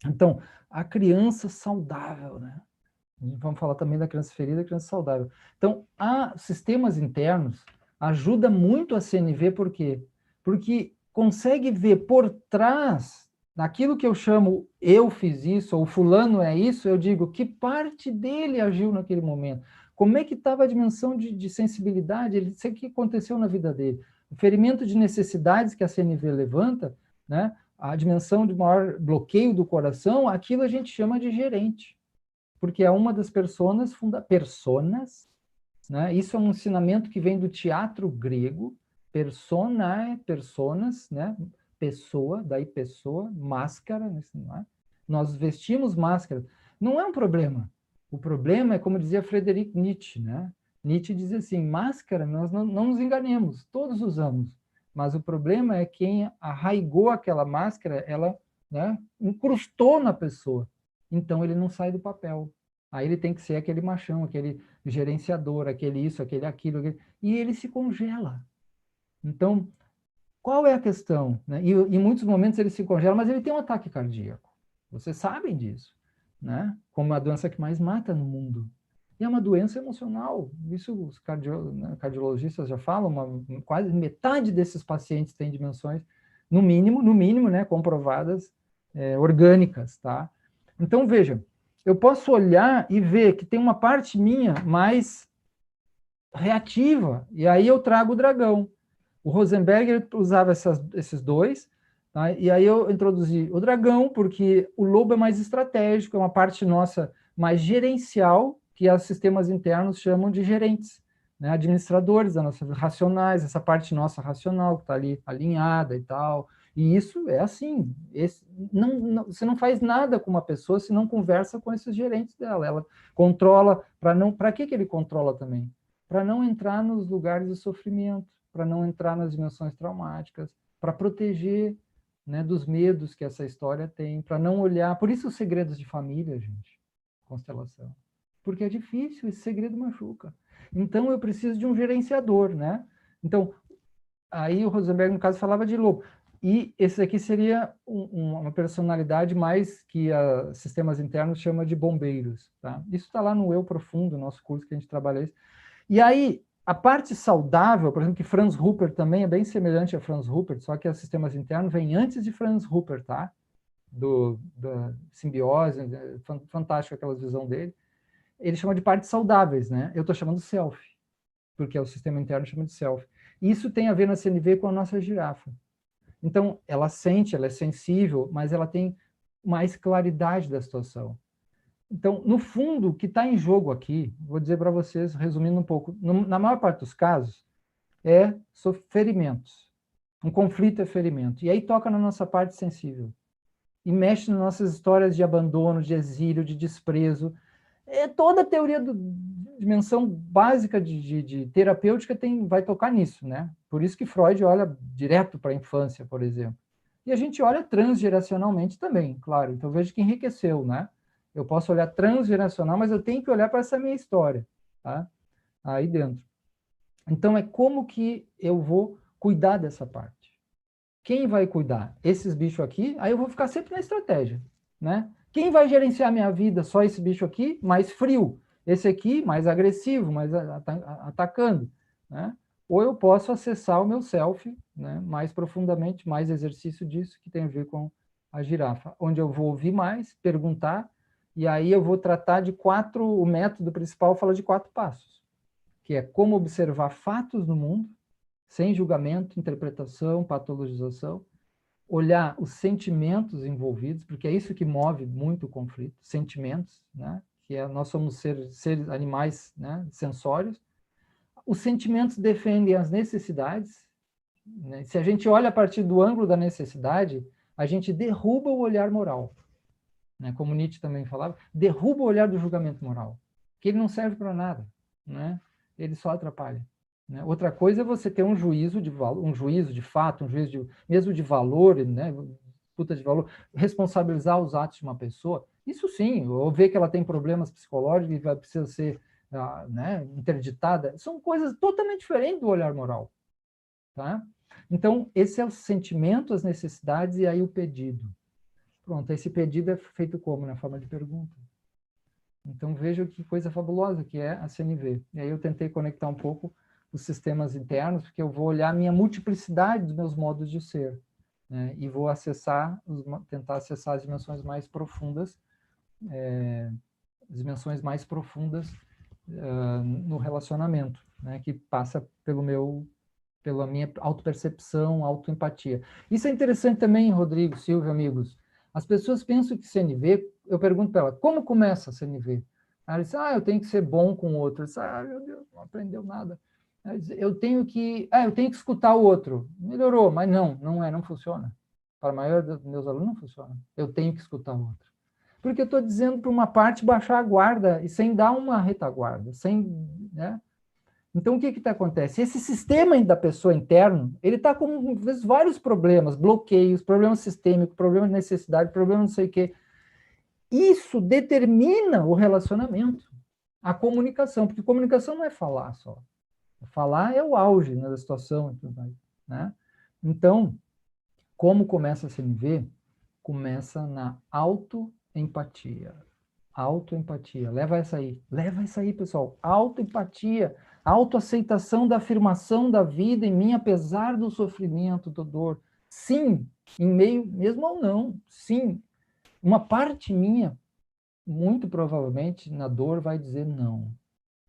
Então, a criança saudável, né? Vamos falar também da criança ferida e criança saudável. Então, sistemas internos ajuda muito a CNV, por quê? Porque consegue ver por trás daquilo que eu chamo eu fiz isso, ou fulano é isso, eu digo que parte dele agiu naquele momento. Como é que estava a dimensão de sensibilidade? Ele sei o que aconteceu na vida dele. O ferimento de necessidades que a CNV levanta, né? A dimensão de maior bloqueio do coração, aquilo a gente chama de gerente, porque é uma das personas, né? Isso é um ensinamento que vem do teatro grego, persona é personas, né? Pessoa, daí pessoa, máscara, não é? Nós vestimos máscara. Não é um problema. O problema é, como dizia Friedrich Nietzsche, né? Nietzsche dizia assim, máscara, nós não nos enganemos, todos usamos. Mas o problema é quem arraigou aquela máscara, ela, né, incrustou na pessoa. Então ele não sai do papel. Aí ele tem que ser aquele machão, aquele gerenciador, aquele isso, aquele aquilo, e ele se congela. Então, qual é a questão? Né? E em muitos momentos ele se congela, mas ele tem um ataque cardíaco. Vocês sabem disso, né? Como a doença que mais mata no mundo. E é uma doença emocional. Isso os cardiologistas já falam, quase metade desses pacientes têm dimensões, no mínimo, né, comprovadas, orgânicas, tá? Então, veja, eu posso olhar e ver que tem uma parte minha mais reativa, e aí eu trago o dragão. O Rosenberg usava esses dois, tá? E aí eu introduzi o dragão, porque o lobo é mais estratégico, é uma parte nossa mais gerencial, que os sistemas internos chamam de gerentes, né? Administradores da nossa racionais, essa parte nossa racional, que está ali alinhada e tal. E isso é assim, você não faz nada com uma pessoa se não conversa com esses gerentes dela. Ela controla, para que ele controla também? Para não entrar nos lugares de sofrimento, para não entrar nas dimensões traumáticas, para proteger, né, dos medos que essa história tem, para não olhar. Por isso os segredos de família, gente, constelação. Porque é difícil, esse segredo machuca. Então eu preciso de um gerenciador, né? Então, aí o Rosenberg, no caso, falava de lobo. E esse aqui seria uma personalidade mais que a sistemas internos chama de bombeiros, tá? Isso está lá no Eu Profundo, nosso curso que a gente trabalha isso. E aí, a parte saudável, por exemplo, que Franz Rupert também é bem semelhante a Franz Rupert, só que os sistemas internos vêm antes de Franz Rupert, tá? Da simbiose, fantástico aquela visão dele. Ele chama de partes saudáveis, né? Eu estou chamando self, porque é o sistema interno chama de self. Isso tem a ver na CNV com a nossa girafa. Então, ela sente, ela é sensível, mas ela tem mais claridade da situação. Então, no fundo, o que está em jogo aqui, vou dizer para vocês, resumindo um pouco, na maior parte dos casos, é ferimentos. Um conflito é ferimento. E aí toca na nossa parte sensível. E mexe nas nossas histórias de abandono, de exílio, de desprezo. Toda a teoria da dimensão básica de terapêutica vai tocar nisso, né? Por isso que Freud olha direto para a infância, por exemplo. E a gente olha transgeracionalmente também, claro. Então, veja que enriqueceu, né? Eu posso olhar transgeracional, mas eu tenho que olhar para essa minha história, tá? Aí dentro. Então, é como que eu vou cuidar dessa parte. Quem vai cuidar? Esses bichos aqui, aí eu vou ficar sempre na estratégia, né? Quem vai gerenciar minha vida? Só esse bicho aqui, mais frio. Esse aqui, mais agressivo, mais atacando, né? Ou eu posso acessar o meu self, né, mais profundamente, mais exercício disso, que tem a ver com a girafa, onde eu vou ouvir mais, perguntar, e aí eu vou tratar de o método principal fala de 4 passos, que é como observar fatos no mundo, sem julgamento, interpretação, patologização, olhar os sentimentos envolvidos, porque é isso que move muito o conflito, sentimentos, né? Nós somos seres animais, né? Sensórios. Os sentimentos defendem as necessidades, né? Se a gente olha a partir do ângulo da necessidade, a gente derruba o olhar moral, né? Como Nietzsche também falava, derruba o olhar do julgamento moral, que ele não serve para nada. né, ele só atrapalha. Né? Outra coisa é você ter um juízo de valor, um juízo de fato, um juízo de, mesmo de valor, né, disputa de valor, responsabilizar os atos de uma pessoa. Isso sim, ou ver que ela tem problemas psicológicos e vai precisa ser né, interditada, são coisas totalmente diferentes do olhar moral. Tá? Então, esse é o sentimento, as necessidades e aí o pedido. Pronto, esse pedido é feito como? Na forma de pergunta. Então, veja que coisa fabulosa que é a CNV. E aí eu tentei conectar um pouco os sistemas internos, porque eu vou olhar a minha multiplicidade dos meus modos de ser, né? E vou acessar, tentar acessar as dimensões mais profundas, no relacionamento, né? Que passa pela minha autopercepção, autoempatia. Isso é interessante também, Rodrigo, Silvio, amigos. As pessoas pensam que CNV, eu pergunto para ela, como começa a CNV? Ela diz, eu tenho que ser bom com o outro. Eu disse, meu Deus, não aprendeu nada. Ela diz, eu tenho que escutar o outro. Melhorou, mas não funciona. Para a maioria dos meus alunos não funciona. Eu tenho que escutar o outro. Porque eu estou dizendo para uma parte baixar a guarda e sem dar uma retaguarda, né? Então, o que acontece? Esse sistema da pessoa interno, ele está com às vezes, vários problemas, bloqueios, problemas sistêmicos, problemas de necessidade, problemas não sei o quê. Isso determina o relacionamento, a comunicação, porque comunicação não é falar só. Falar é o auge, né, da situação. Né? Então, como começa a CNV? Começa na autoempatia. Autoempatia. Leva essa aí, pessoal. Autoempatia. Autoaceitação da afirmação da vida em mim, apesar do sofrimento, da dor. Sim, em meio, mesmo ou não, sim. Uma parte minha, muito provavelmente, na dor, vai dizer não.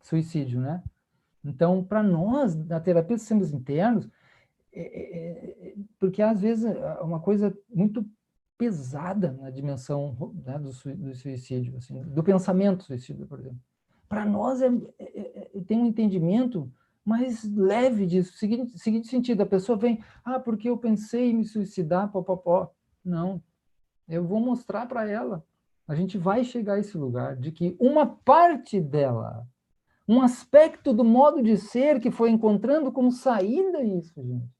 Suicídio, né? Então, para nós, na terapia de sistemas internos, porque às vezes é uma coisa muito pesada na dimensão, né, do suicídio, assim, do pensamento suicida, por exemplo. Para nós tem um entendimento mais leve disso, seguinte sentido, a pessoa vem, porque eu pensei em me suicidar, pó. Não, eu vou mostrar para ela, a gente vai chegar a esse lugar de que uma parte dela, um aspecto do modo de ser que foi encontrando como saída isso, gente.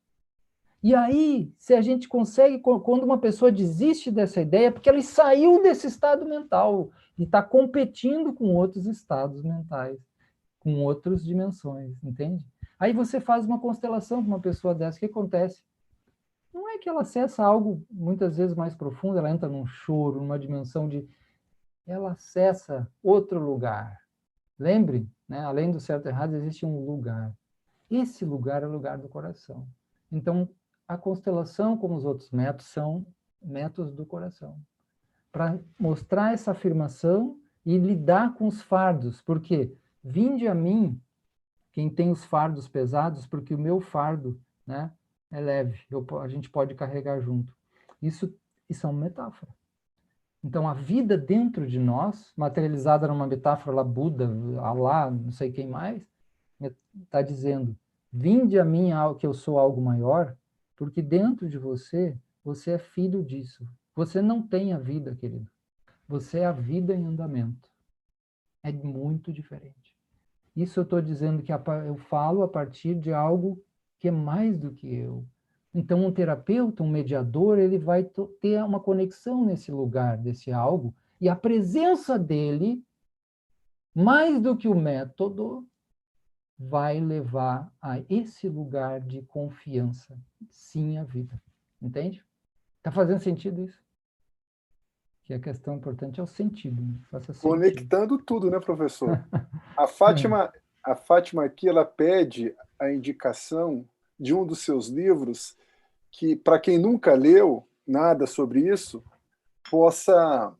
E aí, se a gente consegue, quando uma pessoa desiste dessa ideia, porque ela saiu desse estado mental e está competindo com outros estados mentais, com outras dimensões, entende? Aí você faz uma constelação com uma pessoa dessa, o que acontece? Não é que ela acessa algo muitas vezes mais profundo, ela entra num choro, numa dimensão de... Ela acessa outro lugar. Lembre, né? Além do certo e errado, existe um lugar. Esse lugar é o lugar do coração. Então, a constelação, como os outros métodos, são métodos do coração. Para mostrar essa afirmação e lidar com os fardos. Porque vinde a mim, quem tem os fardos pesados, porque o meu fardo, né, é leve. A gente pode carregar junto. Isso é uma metáfora. Então, a vida dentro de nós, materializada numa metáfora lá, Buda, Alá, não sei quem mais, está dizendo, vinde a mim que eu sou algo maior, porque dentro de você, você é filho disso. Você não tem a vida, querido. Você é a vida em andamento. É muito diferente. Isso eu estou dizendo que eu falo a partir de algo que é mais do que eu. Então, um terapeuta, um mediador, ele vai ter uma conexão nesse lugar, desse algo, e a presença dele, mais do que o método, vai levar a esse lugar de confiança, sim, a vida. Entende? Está fazendo sentido isso? Que a questão importante é o sentido. Né? Faça sentido. Conectando tudo, né, professor? A Fátima aqui, ela pede a indicação de um dos seus livros que, para quem nunca leu nada sobre isso, possa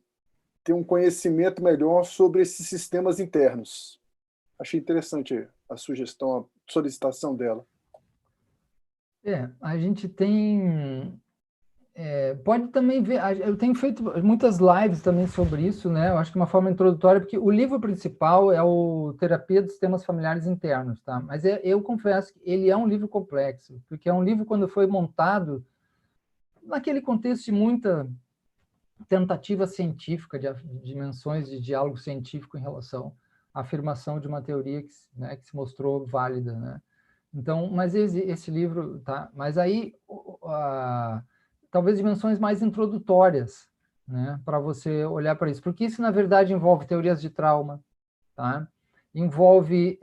ter um conhecimento melhor sobre esses sistemas internos. Achei interessante a sugestão, a solicitação dela. A gente tem... pode também ver... Eu tenho feito muitas lives também sobre isso, né? Eu acho que uma forma introdutória, porque o livro principal é o Terapia dos Sistemas Familiares Internos, tá? Mas eu confesso que ele é um livro complexo, porque é um livro quando foi montado naquele contexto de muita tentativa científica, de dimensões de diálogo científico em relação a afirmação de uma teoria que, né, que se mostrou válida, né? Então, mas esse livro, tá? Mas aí, talvez dimensões mais introdutórias, né, para você olhar para isso, porque isso, na verdade, envolve teorias de trauma, tá? Envolve,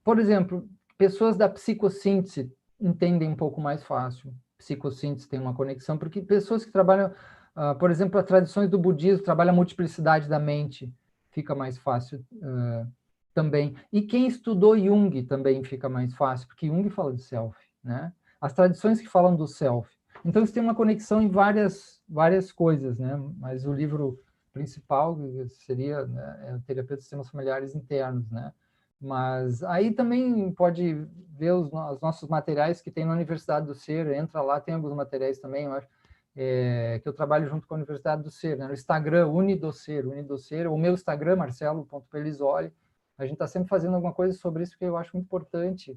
por exemplo, pessoas da psicossíntese entendem um pouco mais fácil. Psicossíntese tem uma conexão, porque pessoas que trabalham, por exemplo, as tradições do budismo trabalham a multiplicidade da mente, fica mais fácil também. E quem estudou Jung também fica mais fácil, porque Jung fala de self, né? As tradições que falam do self. Então, isso tem uma conexão em várias coisas, né? Mas o livro principal seria, né, a terapia dos sistemas familiares internos, né? Mas aí também pode ver os nossos materiais que tem na Universidade do Ser, entra lá, tem alguns materiais também, eu acho, que eu trabalho junto com a Universidade do Ser, né? No Instagram, Unidocer, o meu Instagram, marcelo.pelizoli, a gente está sempre fazendo alguma coisa sobre isso, porque eu acho muito importante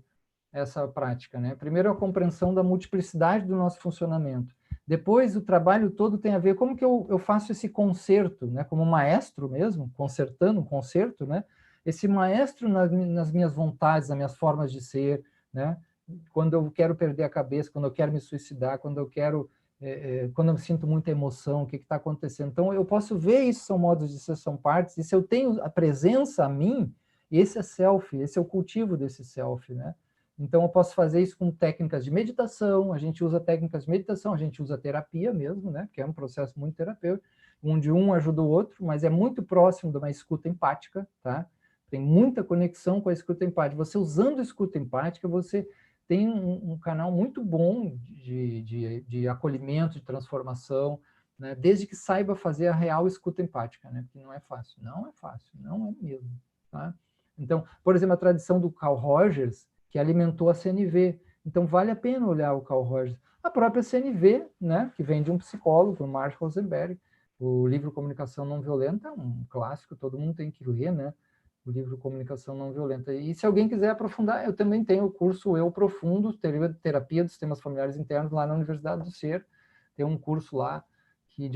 essa prática, né? Primeiro, a compreensão da multiplicidade do nosso funcionamento. Depois, o trabalho todo tem a ver como que eu faço esse concerto, né? Como maestro mesmo, concertando um concerto, né? Esse maestro nas minhas vontades, nas minhas formas de ser, né? Quando eu quero perder a cabeça, quando eu quero me suicidar, quando eu quero, quando eu sinto muita emoção, o que está acontecendo. Então, eu posso ver isso, são modos de ser, são partes, e se eu tenho a presença a mim, esse é self, esse é o cultivo desse self, né? Então, eu posso fazer isso com técnicas de meditação, a gente usa técnicas de meditação, a gente usa terapia mesmo, né? Que é um processo muito terapêutico, onde um ajuda o outro, mas é muito próximo de uma escuta empática, tá? Tem muita conexão com a escuta empática. Você usando a escuta empática, você tem um canal muito bom de acolhimento, de transformação, né? Desde que saiba fazer a real escuta empática, né? Porque não é fácil, não é fácil, não é mesmo, tá? Então, por exemplo, a tradição do Carl Rogers, que alimentou a CNV. Então, vale a pena olhar o Carl Rogers. A própria CNV, né, que vem de um psicólogo, o Marshall Rosenberg. O livro Comunicação Não Violenta é um clássico, todo mundo tem que ler, né? O livro Comunicação Não Violenta. E se alguém quiser aprofundar, eu também tenho o curso Eu Profundo, Terapia dos Sistemas Familiares Internos, lá na Universidade do Ser. Tem um curso lá que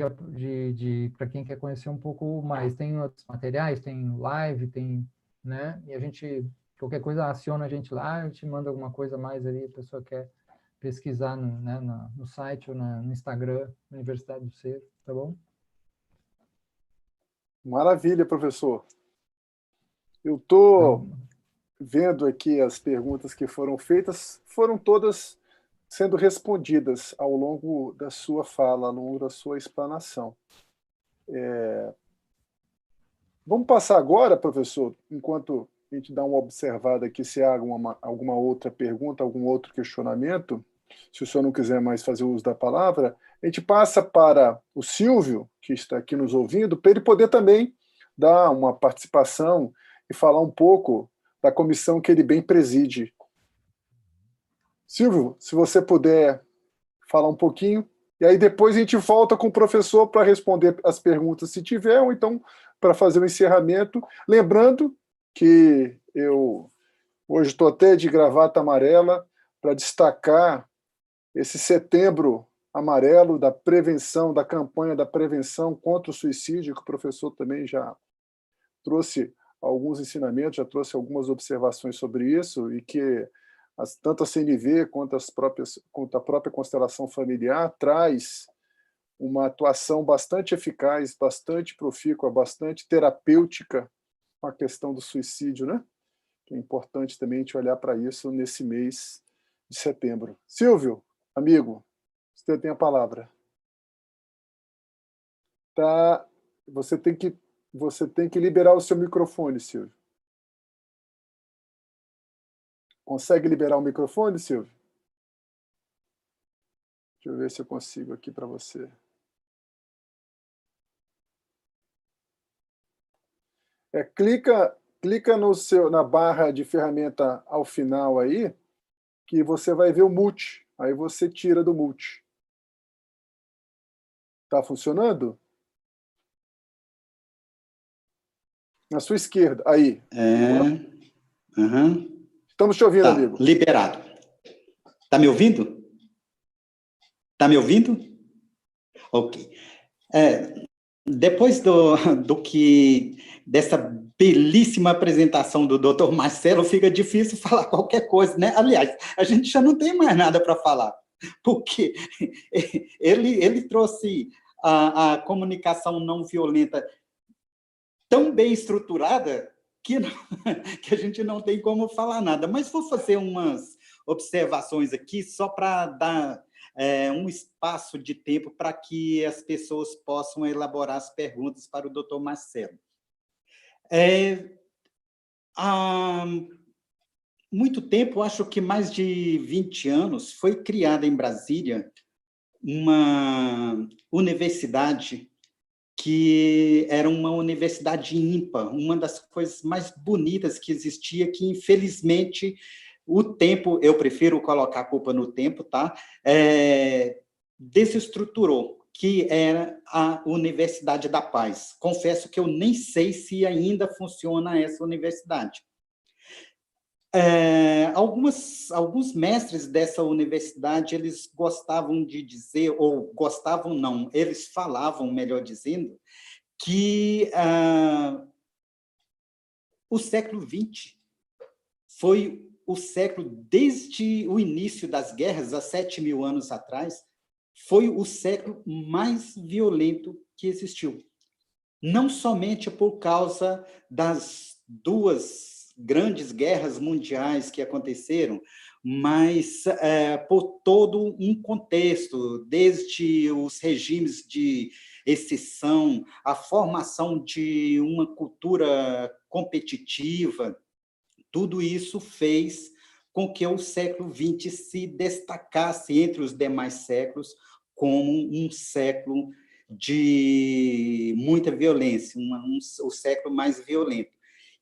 para quem quer conhecer um pouco mais. Tem outros materiais, tem live, tem, né? E a gente, qualquer coisa, aciona a gente lá, a gente manda alguma coisa mais ali, a pessoa quer pesquisar no site ou no Instagram, Universidade do Ser, tá bom? Maravilha, professor. Eu estou vendo aqui as perguntas que foram feitas, foram todas sendo respondidas ao longo da sua fala, ao longo da sua explanação. Vamos passar agora, professor, enquanto a gente dá uma observada aqui, se há alguma outra pergunta, algum outro questionamento, se o senhor não quiser mais fazer uso da palavra, a gente passa para o Silvio, que está aqui nos ouvindo, para ele poder também dar uma participação e falar um pouco da comissão que ele bem preside. Silvio, se você puder falar um pouquinho, e aí depois a gente volta com o professor para responder as perguntas, se tiver, ou então para fazer o encerramento. Lembrando que eu hoje estou até de gravata amarela para destacar esse setembro amarelo da prevenção, da campanha da prevenção contra o suicídio, que o professor também já trouxe alguns ensinamentos, já trouxe algumas observações sobre isso, e que tanto a CNV quanto a própria constelação familiar traz uma atuação bastante eficaz, bastante profícua, bastante terapêutica com a questão do suicídio, né? Que é importante também a gente olhar para isso nesse mês de setembro. Silvio, amigo, você tem a palavra. Tá, você tem que liberar o seu microfone, Silvio. Consegue liberar o microfone, Silvio? Deixa eu ver se eu consigo aqui para você. Clica na barra de ferramenta ao final aí, que você vai ver o mute. Aí você tira do mute. Está funcionando? Na sua esquerda. Aí. Estamos te ouvindo, amigo. Liberado. Está me ouvindo? Está me ouvindo? Ok. Depois dessa belíssima apresentação do Dr. Marcelo, fica difícil falar qualquer coisa, né? Aliás, a gente já não tem mais nada para falar, porque ele trouxe a comunicação não violenta tão bem estruturada que a gente não tem como falar nada. Mas vou fazer umas observações aqui, só para dar um espaço de tempo para que as pessoas possam elaborar as perguntas para o Dr. Marcelo. Há muito tempo, acho que mais de 20 anos, foi criada em Brasília uma universidade que era uma universidade ímpar, uma das coisas mais bonitas que existia, que, infelizmente, o tempo, eu prefiro colocar a culpa no tempo, tá? Desestruturou, que era a Universidade da Paz. Confesso que eu nem sei se ainda funciona essa universidade. Alguns mestres dessa universidade, eles gostavam de dizer, ou gostavam não, eles falavam, melhor dizendo, que o século XX foi o século, desde o início das guerras, há 7.000 anos atrás, foi o século mais violento que existiu. Não somente por causa das duas grandes guerras mundiais que aconteceram, mas por todo um contexto, desde os regimes de exceção, a formação de uma cultura competitiva, tudo isso fez com que o século XX se destacasse entre os demais séculos como um século de muita violência, o século mais violento.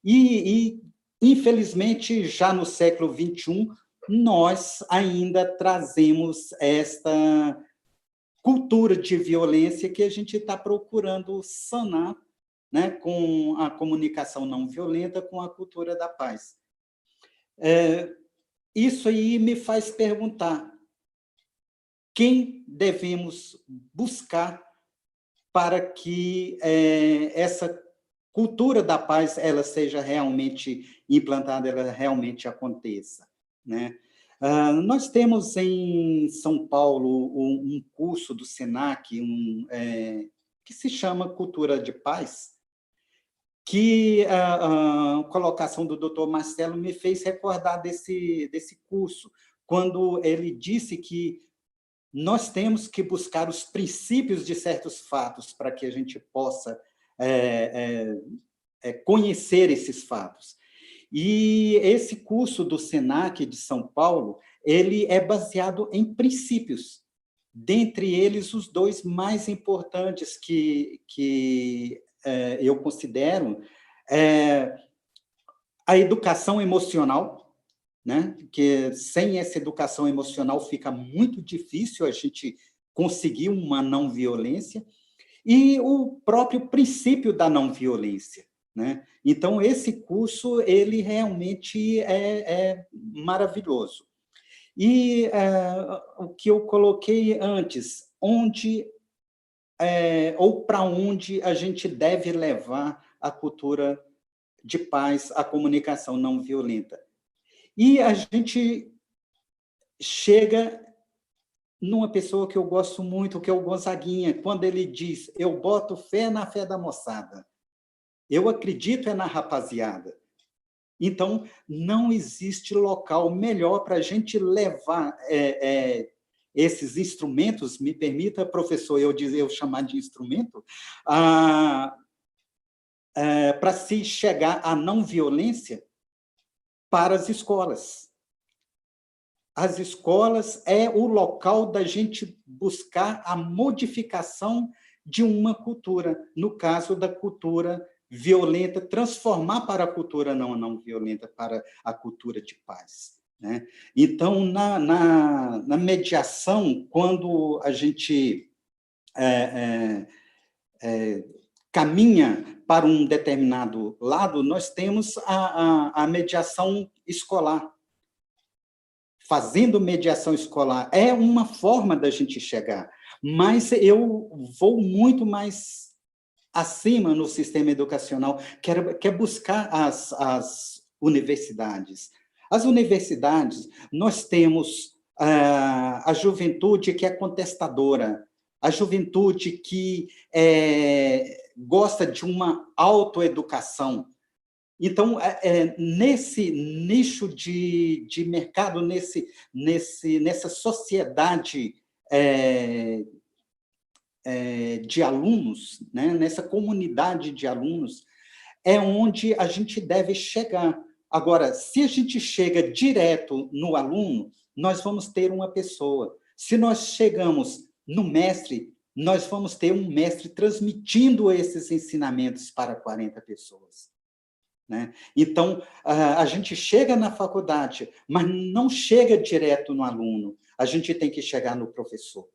E, infelizmente, já no século XXI, nós ainda trazemos esta cultura de violência que a gente está procurando sanar, né, com a comunicação não violenta, com a cultura da paz. Isso aí me faz perguntar: quem devemos buscar para que essa cultura da paz ela seja realmente implantada, ela realmente aconteça, né? Nós temos em São Paulo um curso do SENAC que se chama Cultura de Paz, que a colocação do Dr. Marcelo me fez recordar desse curso, quando ele disse que nós temos que buscar os princípios de certos fatos para que a gente possa conhecer esses fatos. E esse curso do SENAC de São Paulo, ele é baseado em princípios, dentre eles os dois mais importantes que eu considero a educação emocional, né? Que sem essa educação emocional fica muito difícil a gente conseguir uma não violência, e o próprio princípio da não violência, né? Então, esse curso ele realmente é maravilhoso. E o que eu coloquei antes, onde ou para onde a gente deve levar a cultura de paz, a comunicação não violenta. E a gente chega numa pessoa que eu gosto muito, que é o Gonzaguinha, quando ele diz: eu boto fé na fé da moçada, eu acredito na rapaziada. Então, não existe local melhor para a gente levar esses instrumentos, me permita, professor, eu chamar de instrumento, para se chegar à não violência para as escolas. As escolas é o local da gente buscar a modificação de uma cultura, no caso da cultura violenta, transformar para a cultura não violenta, para a cultura de paz, né? Então, na mediação, quando a gente caminha para um determinado lado, nós temos a mediação escolar. Fazendo mediação escolar é uma forma da gente chegar, mas eu vou muito mais acima no sistema educacional, quer buscar as universidades. As universidades, nós temos a juventude que é contestadora, a juventude que gosta de uma autoeducação. Então, nesse nicho de mercado, nessa sociedade de alunos, né, nessa comunidade de alunos, é onde a gente deve chegar. Agora, se a gente chega direto no aluno, nós vamos ter uma pessoa. Se nós chegamos no mestre, nós vamos ter um mestre transmitindo esses ensinamentos para 40 pessoas. Né? Então, a gente chega na faculdade, mas não chega direto no aluno. A gente tem que chegar no professor.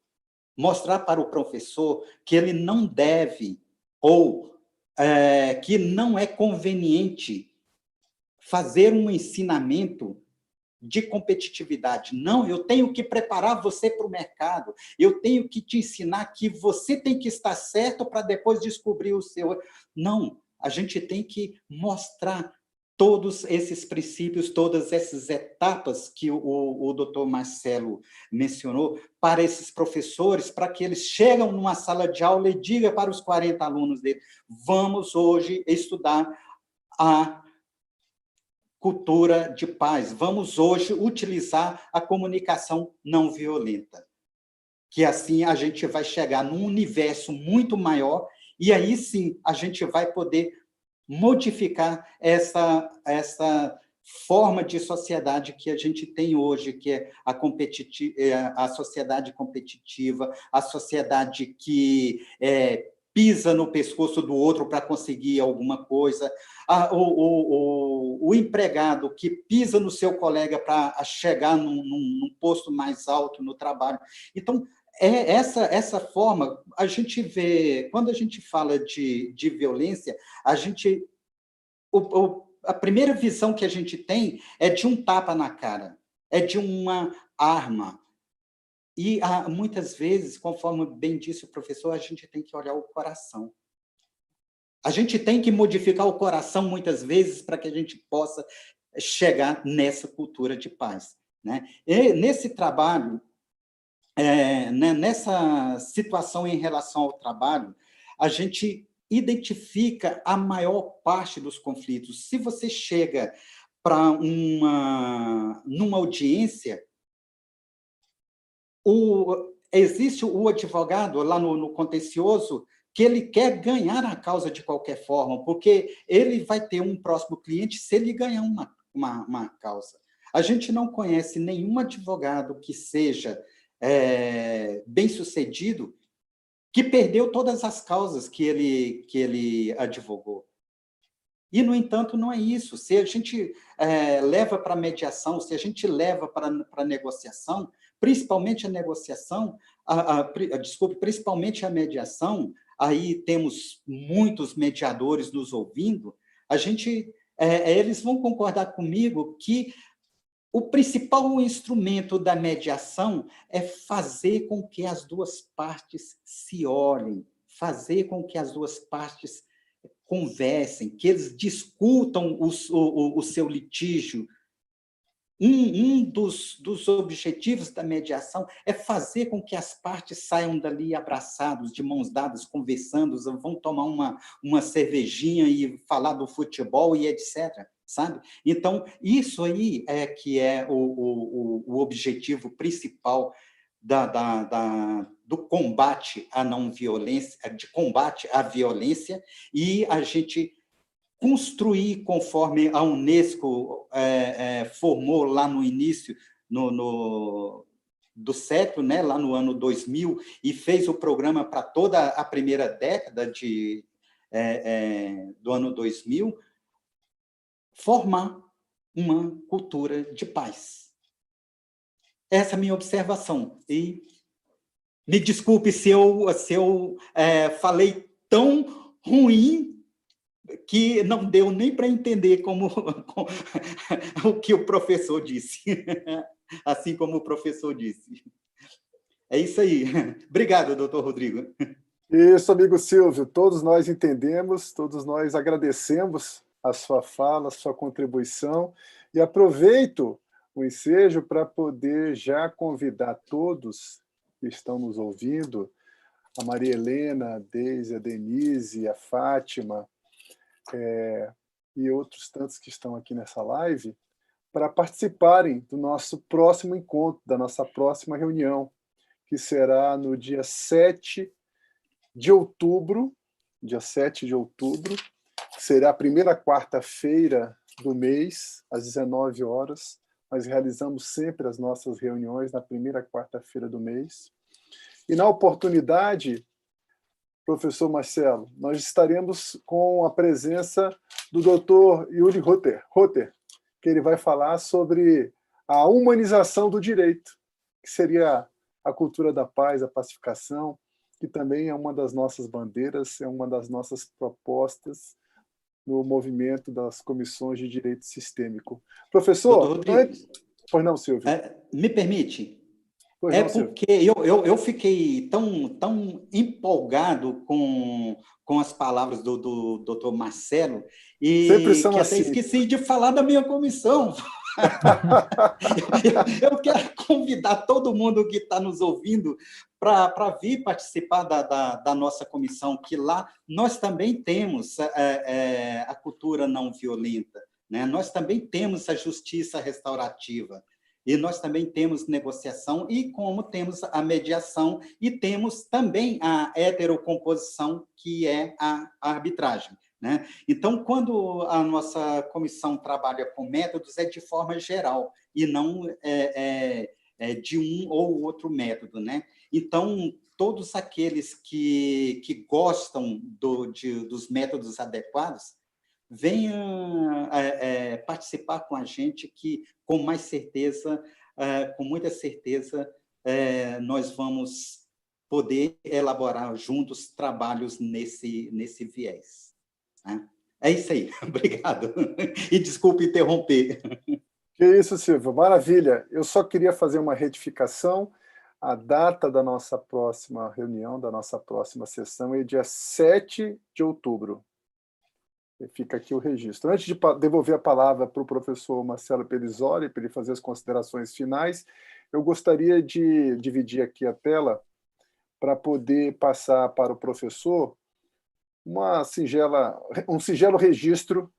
Mostrar para o professor que ele não deve, ou que não é conveniente fazer um ensinamento de competitividade. Não, eu tenho que preparar você para o mercado, eu tenho que te ensinar que você tem que estar certo para depois descobrir o seu... Não, a gente tem que mostrar todos esses princípios, todas essas etapas que o doutor Marcelo mencionou para esses professores, para que eles chegam numa sala de aula e digam para os 40 alunos dele, vamos hoje estudar a cultura de paz, vamos hoje utilizar a comunicação não violenta, que assim a gente vai chegar num universo muito maior e aí sim a gente vai poder modificar essa forma de sociedade que a gente tem hoje, que é a sociedade competitiva, a sociedade que pisa no pescoço do outro para conseguir alguma coisa, o empregado que pisa no seu colega para chegar num posto mais alto no trabalho. Então, essa forma, a gente vê, quando a gente fala de violência, a primeira visão que a gente tem é de um tapa na cara, é de uma arma. E, muitas vezes, conforme bem disse o professor, a gente tem que olhar o coração. A gente tem que modificar o coração, muitas vezes, para que a gente possa chegar nessa cultura de paz. Né? E, nesse trabalho, nessa situação em relação ao trabalho, a gente identifica a maior parte dos conflitos. Se você chega para numa audiência, existe o advogado lá no contencioso que ele quer ganhar a causa de qualquer forma, porque ele vai ter um próximo cliente se ele ganhar uma causa. A gente não conhece nenhum advogado que seja bem-sucedido que perdeu todas as causas que ele advogou. E, no entanto, não é isso. Se a gente leva para a mediação, se a gente leva para a negociação, principalmente a negociação, principalmente a mediação, aí temos muitos mediadores nos ouvindo, eles vão concordar comigo que o principal instrumento da mediação é fazer com que as duas partes se olhem, fazer com que as duas partes conversem, que eles discutam o seu litígio. Um dos objetivos da mediação é fazer com que as partes saiam dali abraçados, de mãos dadas, conversando, vão tomar uma cervejinha e falar do futebol e etc., sabe? Então, isso aí é que é o objetivo principal do combate à não violência, de combate à violência, e a gente construir, conforme a Unesco formou lá no início do século, né, lá no ano 2000, e fez o programa para toda a primeira década do ano 2000, formar uma cultura de paz. Essa é a minha observação. E me desculpe se eu falei tão ruim que não deu nem para entender o que o professor disse, assim como o professor disse. É isso aí. Obrigado, doutor Rodrigo. Isso, amigo Silvio, todos nós entendemos, todos nós agradecemos a sua fala, a sua contribuição, e aproveito o ensejo para poder já convidar todos que estão nos ouvindo, a Maria Helena, a Deise, a Denise, a Fátima, e outros tantos que estão aqui nessa live, para participarem do nosso próximo encontro, da nossa próxima reunião, que será no dia 7 de outubro, dia 7 de outubro, que será a primeira quarta-feira do mês, às 19 horas. Nós realizamos sempre as nossas reuniões na primeira quarta-feira do mês. E, na oportunidade, professor Marcelo, nós estaremos com a presença do Dr. Yuri Rotter, que ele vai falar sobre a humanização do direito, que seria a cultura da paz, a pacificação, que também é uma das nossas bandeiras, é uma das nossas propostas no movimento das comissões de direito sistêmico. Professor, pois não, Silvio. Me permite? Pois não, porque eu fiquei tão empolgado com as palavras do doutor Marcelo e que até assim. esqueci de falar da minha comissão. Eu quero convidar todo mundo que está nos ouvindo para vir participar da nossa comissão, que lá nós também temos a cultura não violenta, né? Nós também temos a justiça restaurativa, e nós também temos negociação, e como temos a mediação, e temos também a heterocomposição, que é a arbitragem, né? Então, quando a nossa comissão trabalha com métodos, é de forma geral, e não de um ou outro método, né? Então, todos aqueles que gostam dos métodos adequados, venham participar com a gente, que com mais certeza, com muita certeza, nós vamos poder elaborar juntos trabalhos nesse viés. É isso aí, obrigado. E desculpe interromper. Que isso, Silvio, maravilha. Eu só queria fazer uma retificação. A data da nossa próxima reunião, da nossa próxima sessão, é dia 7 de outubro. Fica aqui o registro. Antes de devolver a palavra para o professor Marcelo Pelizori, para ele fazer as considerações finais, eu gostaria de dividir aqui a tela para poder passar para o professor um singelo registro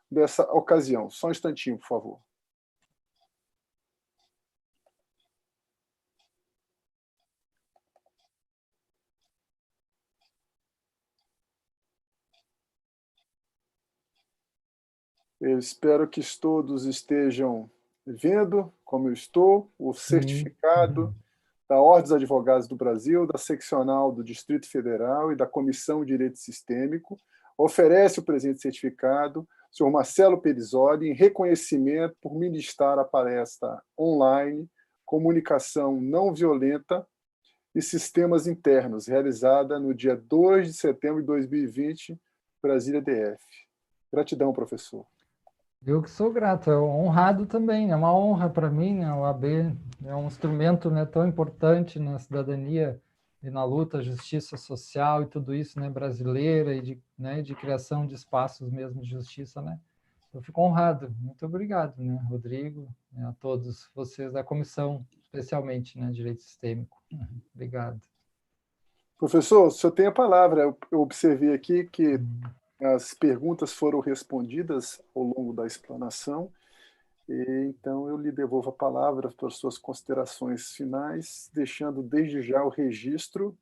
dessa ocasião. Só um instantinho, por favor. Eu espero que todos estejam vendo, como eu estou, o certificado da Ordem dos Advogados do Brasil, da Seccional do Distrito Federal e da Comissão de Direito Sistêmico. Oferece o presente certificado, o senhor Marcelo Pelizori, em reconhecimento por ministrar a palestra online Comunicação Não Violenta e Sistemas Internos, realizada no dia 2 de setembro de 2020, Brasília DF. Gratidão, professor. Eu que sou grato, é honrado também, é uma honra para mim, né? O AB é um instrumento, né, tão importante na cidadania e na luta, justiça social e tudo isso, né, brasileira, e de criação de espaços mesmo de justiça, né? Eu fico honrado, muito obrigado, né, Rodrigo, né, a todos vocês da comissão, especialmente, né, Direito Sistêmico. Obrigado. Professor, o senhor tem a palavra. Eu observei aqui que as perguntas foram respondidas ao longo da explanação, e então eu lhe devolvo a palavra para as suas considerações finais, deixando desde já o registro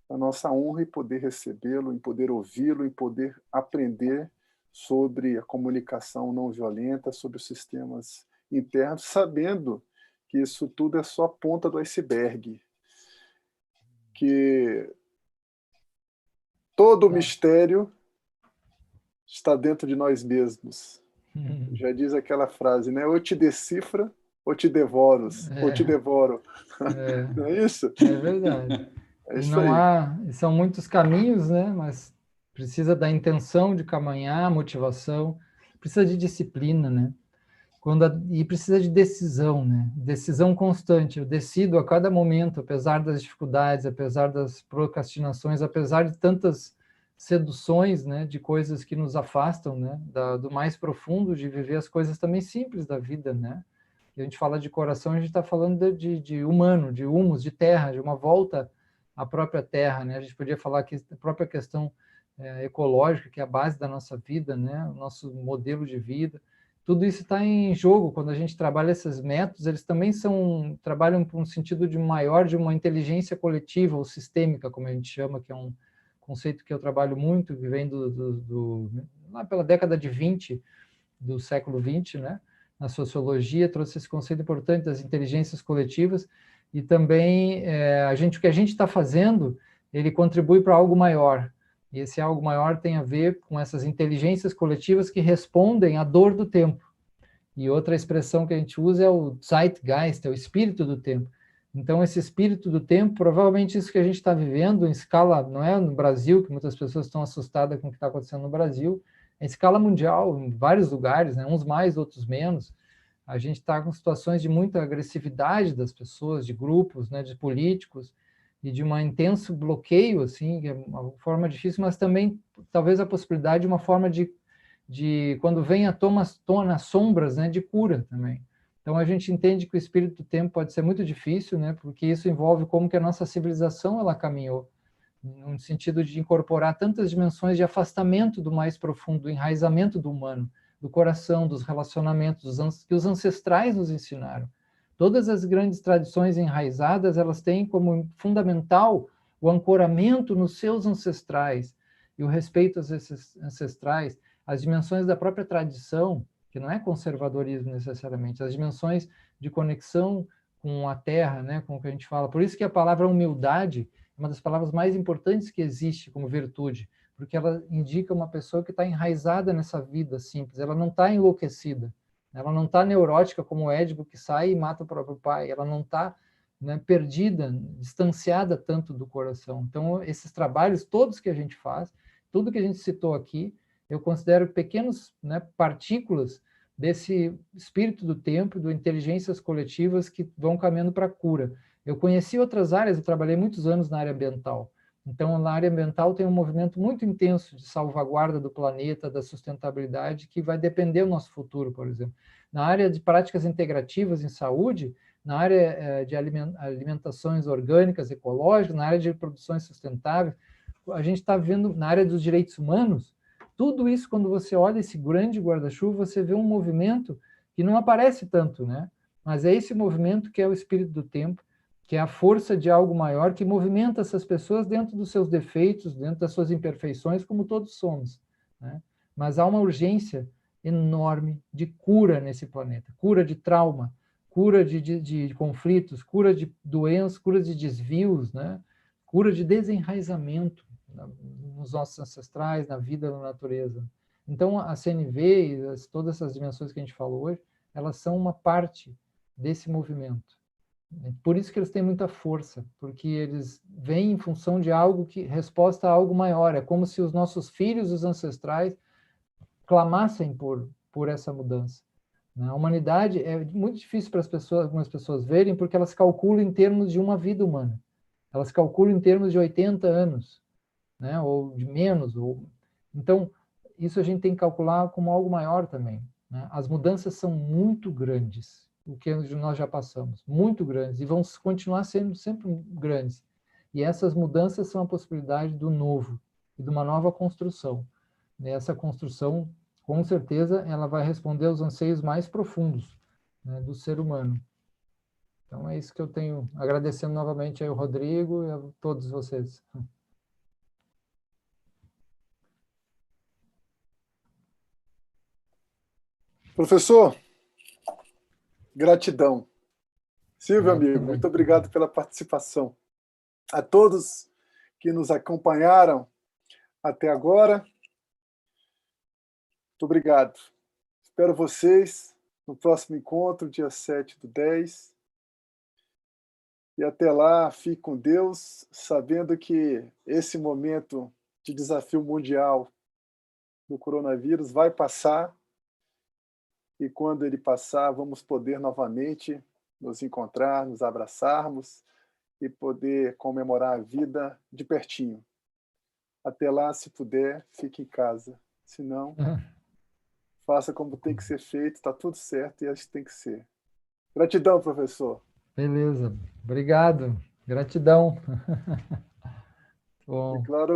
da nossa honra em poder recebê-lo, em poder ouvi-lo, em poder aprender sobre a comunicação não violenta, sobre os sistemas internos, sabendo que isso tudo é só a ponta do iceberg, que todo o mistério está dentro de nós mesmos. Já diz aquela frase, né? Ou te decifra, ou te devoro, ou te devoro. Não é isso? É verdade. É isso aí. São muitos caminhos, né? Mas precisa da intenção de caminhar, motivação, precisa de disciplina, né? e precisa de decisão, né? Decisão constante. Eu decido a cada momento, apesar das dificuldades, apesar das procrastinações, apesar de tantas seduções, né, de coisas que nos afastam, né, do mais profundo, de viver as coisas também simples da vida, né? E a gente fala de coração, a gente está falando de humano, de humus, de terra, de uma volta à própria terra, né? A gente podia falar que a própria questão ecológica, que é a base da nossa vida, né? O nosso modelo de vida, tudo isso está em jogo quando a gente trabalha esses métodos. Eles também trabalham por um sentido de maior, de uma inteligência coletiva ou sistêmica, como a gente chama, que é um conceito que eu trabalho muito, que vem lá pela década de 20 do século 20, né? Na sociologia, trouxe esse conceito importante das inteligências coletivas, e também o que a gente está fazendo, ele contribui para algo maior, e esse algo maior tem a ver com essas inteligências coletivas que respondem à dor do tempo. E outra expressão que a gente usa é o Zeitgeist, é o espírito do tempo. Então, esse espírito do tempo, provavelmente isso que a gente está vivendo em escala, não é no Brasil, que muitas pessoas estão assustadas com o que está acontecendo no Brasil, em escala mundial, em vários lugares, né? Uns mais, outros menos. A gente está com situações de muita agressividade das pessoas, de grupos, né, de políticos, e de um intenso bloqueio, assim, que é uma forma difícil, mas também talvez a possibilidade de uma forma de quando vem à tona sombras, né, de cura também. Então a gente entende que o espírito do tempo pode ser muito difícil, né, porque isso envolve como que a nossa civilização ela caminhou, no sentido de incorporar tantas dimensões de afastamento do mais profundo, do enraizamento do humano, do coração, dos relacionamentos, que os ancestrais nos ensinaram. Todas as grandes tradições enraizadas, elas têm como fundamental o ancoramento nos seus ancestrais e o respeito aos ancestrais, as dimensões da própria tradição, que não é conservadorismo necessariamente, as dimensões de conexão com a terra, né, com o que a gente fala. Por isso que a palavra humildade é uma das palavras mais importantes que existe como virtude, porque ela indica uma pessoa que está enraizada nessa vida simples, ela não está enlouquecida, ela não está neurótica como o Édipo que sai e mata o próprio pai, ela não está, né, perdida, distanciada tanto do coração. Então, esses trabalhos todos que a gente faz, tudo que a gente citou aqui, eu considero pequenos, né, partículas desse espírito do tempo, de inteligências coletivas que vão caminhando para a cura. Eu conheci outras áreas, eu trabalhei muitos anos na área ambiental. Então, na área ambiental tem um movimento muito intenso de salvaguarda do planeta, da sustentabilidade, que vai depender do nosso futuro, por exemplo. Na área de práticas integrativas em saúde, na área de alimentações orgânicas, ecológicas, na área de produções sustentáveis, a gente está vendo na área dos direitos humanos, tudo isso, quando você olha esse grande guarda-chuva, você vê um movimento que não aparece tanto, né? Mas é esse movimento que é o espírito do tempo, que é a força de algo maior que movimenta essas pessoas dentro dos seus defeitos, dentro das suas imperfeições, como todos somos, né? Mas há uma urgência enorme de cura nesse planeta, cura de trauma, cura de conflitos, cura de doenças, cura de desvios, né? Cura de desenraizamento nos nossos ancestrais, na vida, na natureza. Então, a CNV e todas essas dimensões que a gente falou hoje, elas são uma parte desse movimento. Por isso que eles têm muita força, porque eles vêm em função de algo que resposta a algo maior. É como se os nossos filhos, os ancestrais, clamassem por essa mudança. A humanidade é muito difícil para algumas pessoas verem, porque elas calculam em termos de uma vida humana. Elas calculam em termos de 80 anos, né? Ou de menos. Então, isso a gente tem que calcular como algo maior também, né? As mudanças são muito grandes, o que nós já passamos, muito grandes, e vão continuar sendo sempre grandes. E essas mudanças são a possibilidade do novo e de uma nova construção. Essa construção, com certeza, ela vai responder aos anseios mais profundos, né, do ser humano. Então, é isso que eu tenho, agradecendo novamente ao Rodrigo e a todos vocês. Professor, gratidão. Silvio, amigo, Também. muito obrigado pela participação. A todos que nos acompanharam até agora, muito obrigado. Espero vocês no próximo encontro, dia 7/10. E até lá, fique com Deus, sabendo que esse momento de desafio mundial do coronavírus vai passar e quando ele passar, vamos poder novamente nos encontrar, nos abraçarmos e poder comemorar a vida de pertinho. Até lá, se puder, fique em casa. Se não, faça como tem que ser feito, está tudo certo e acho que tem que ser. Gratidão, professor. Beleza. Obrigado. Gratidão. Bom. Declaro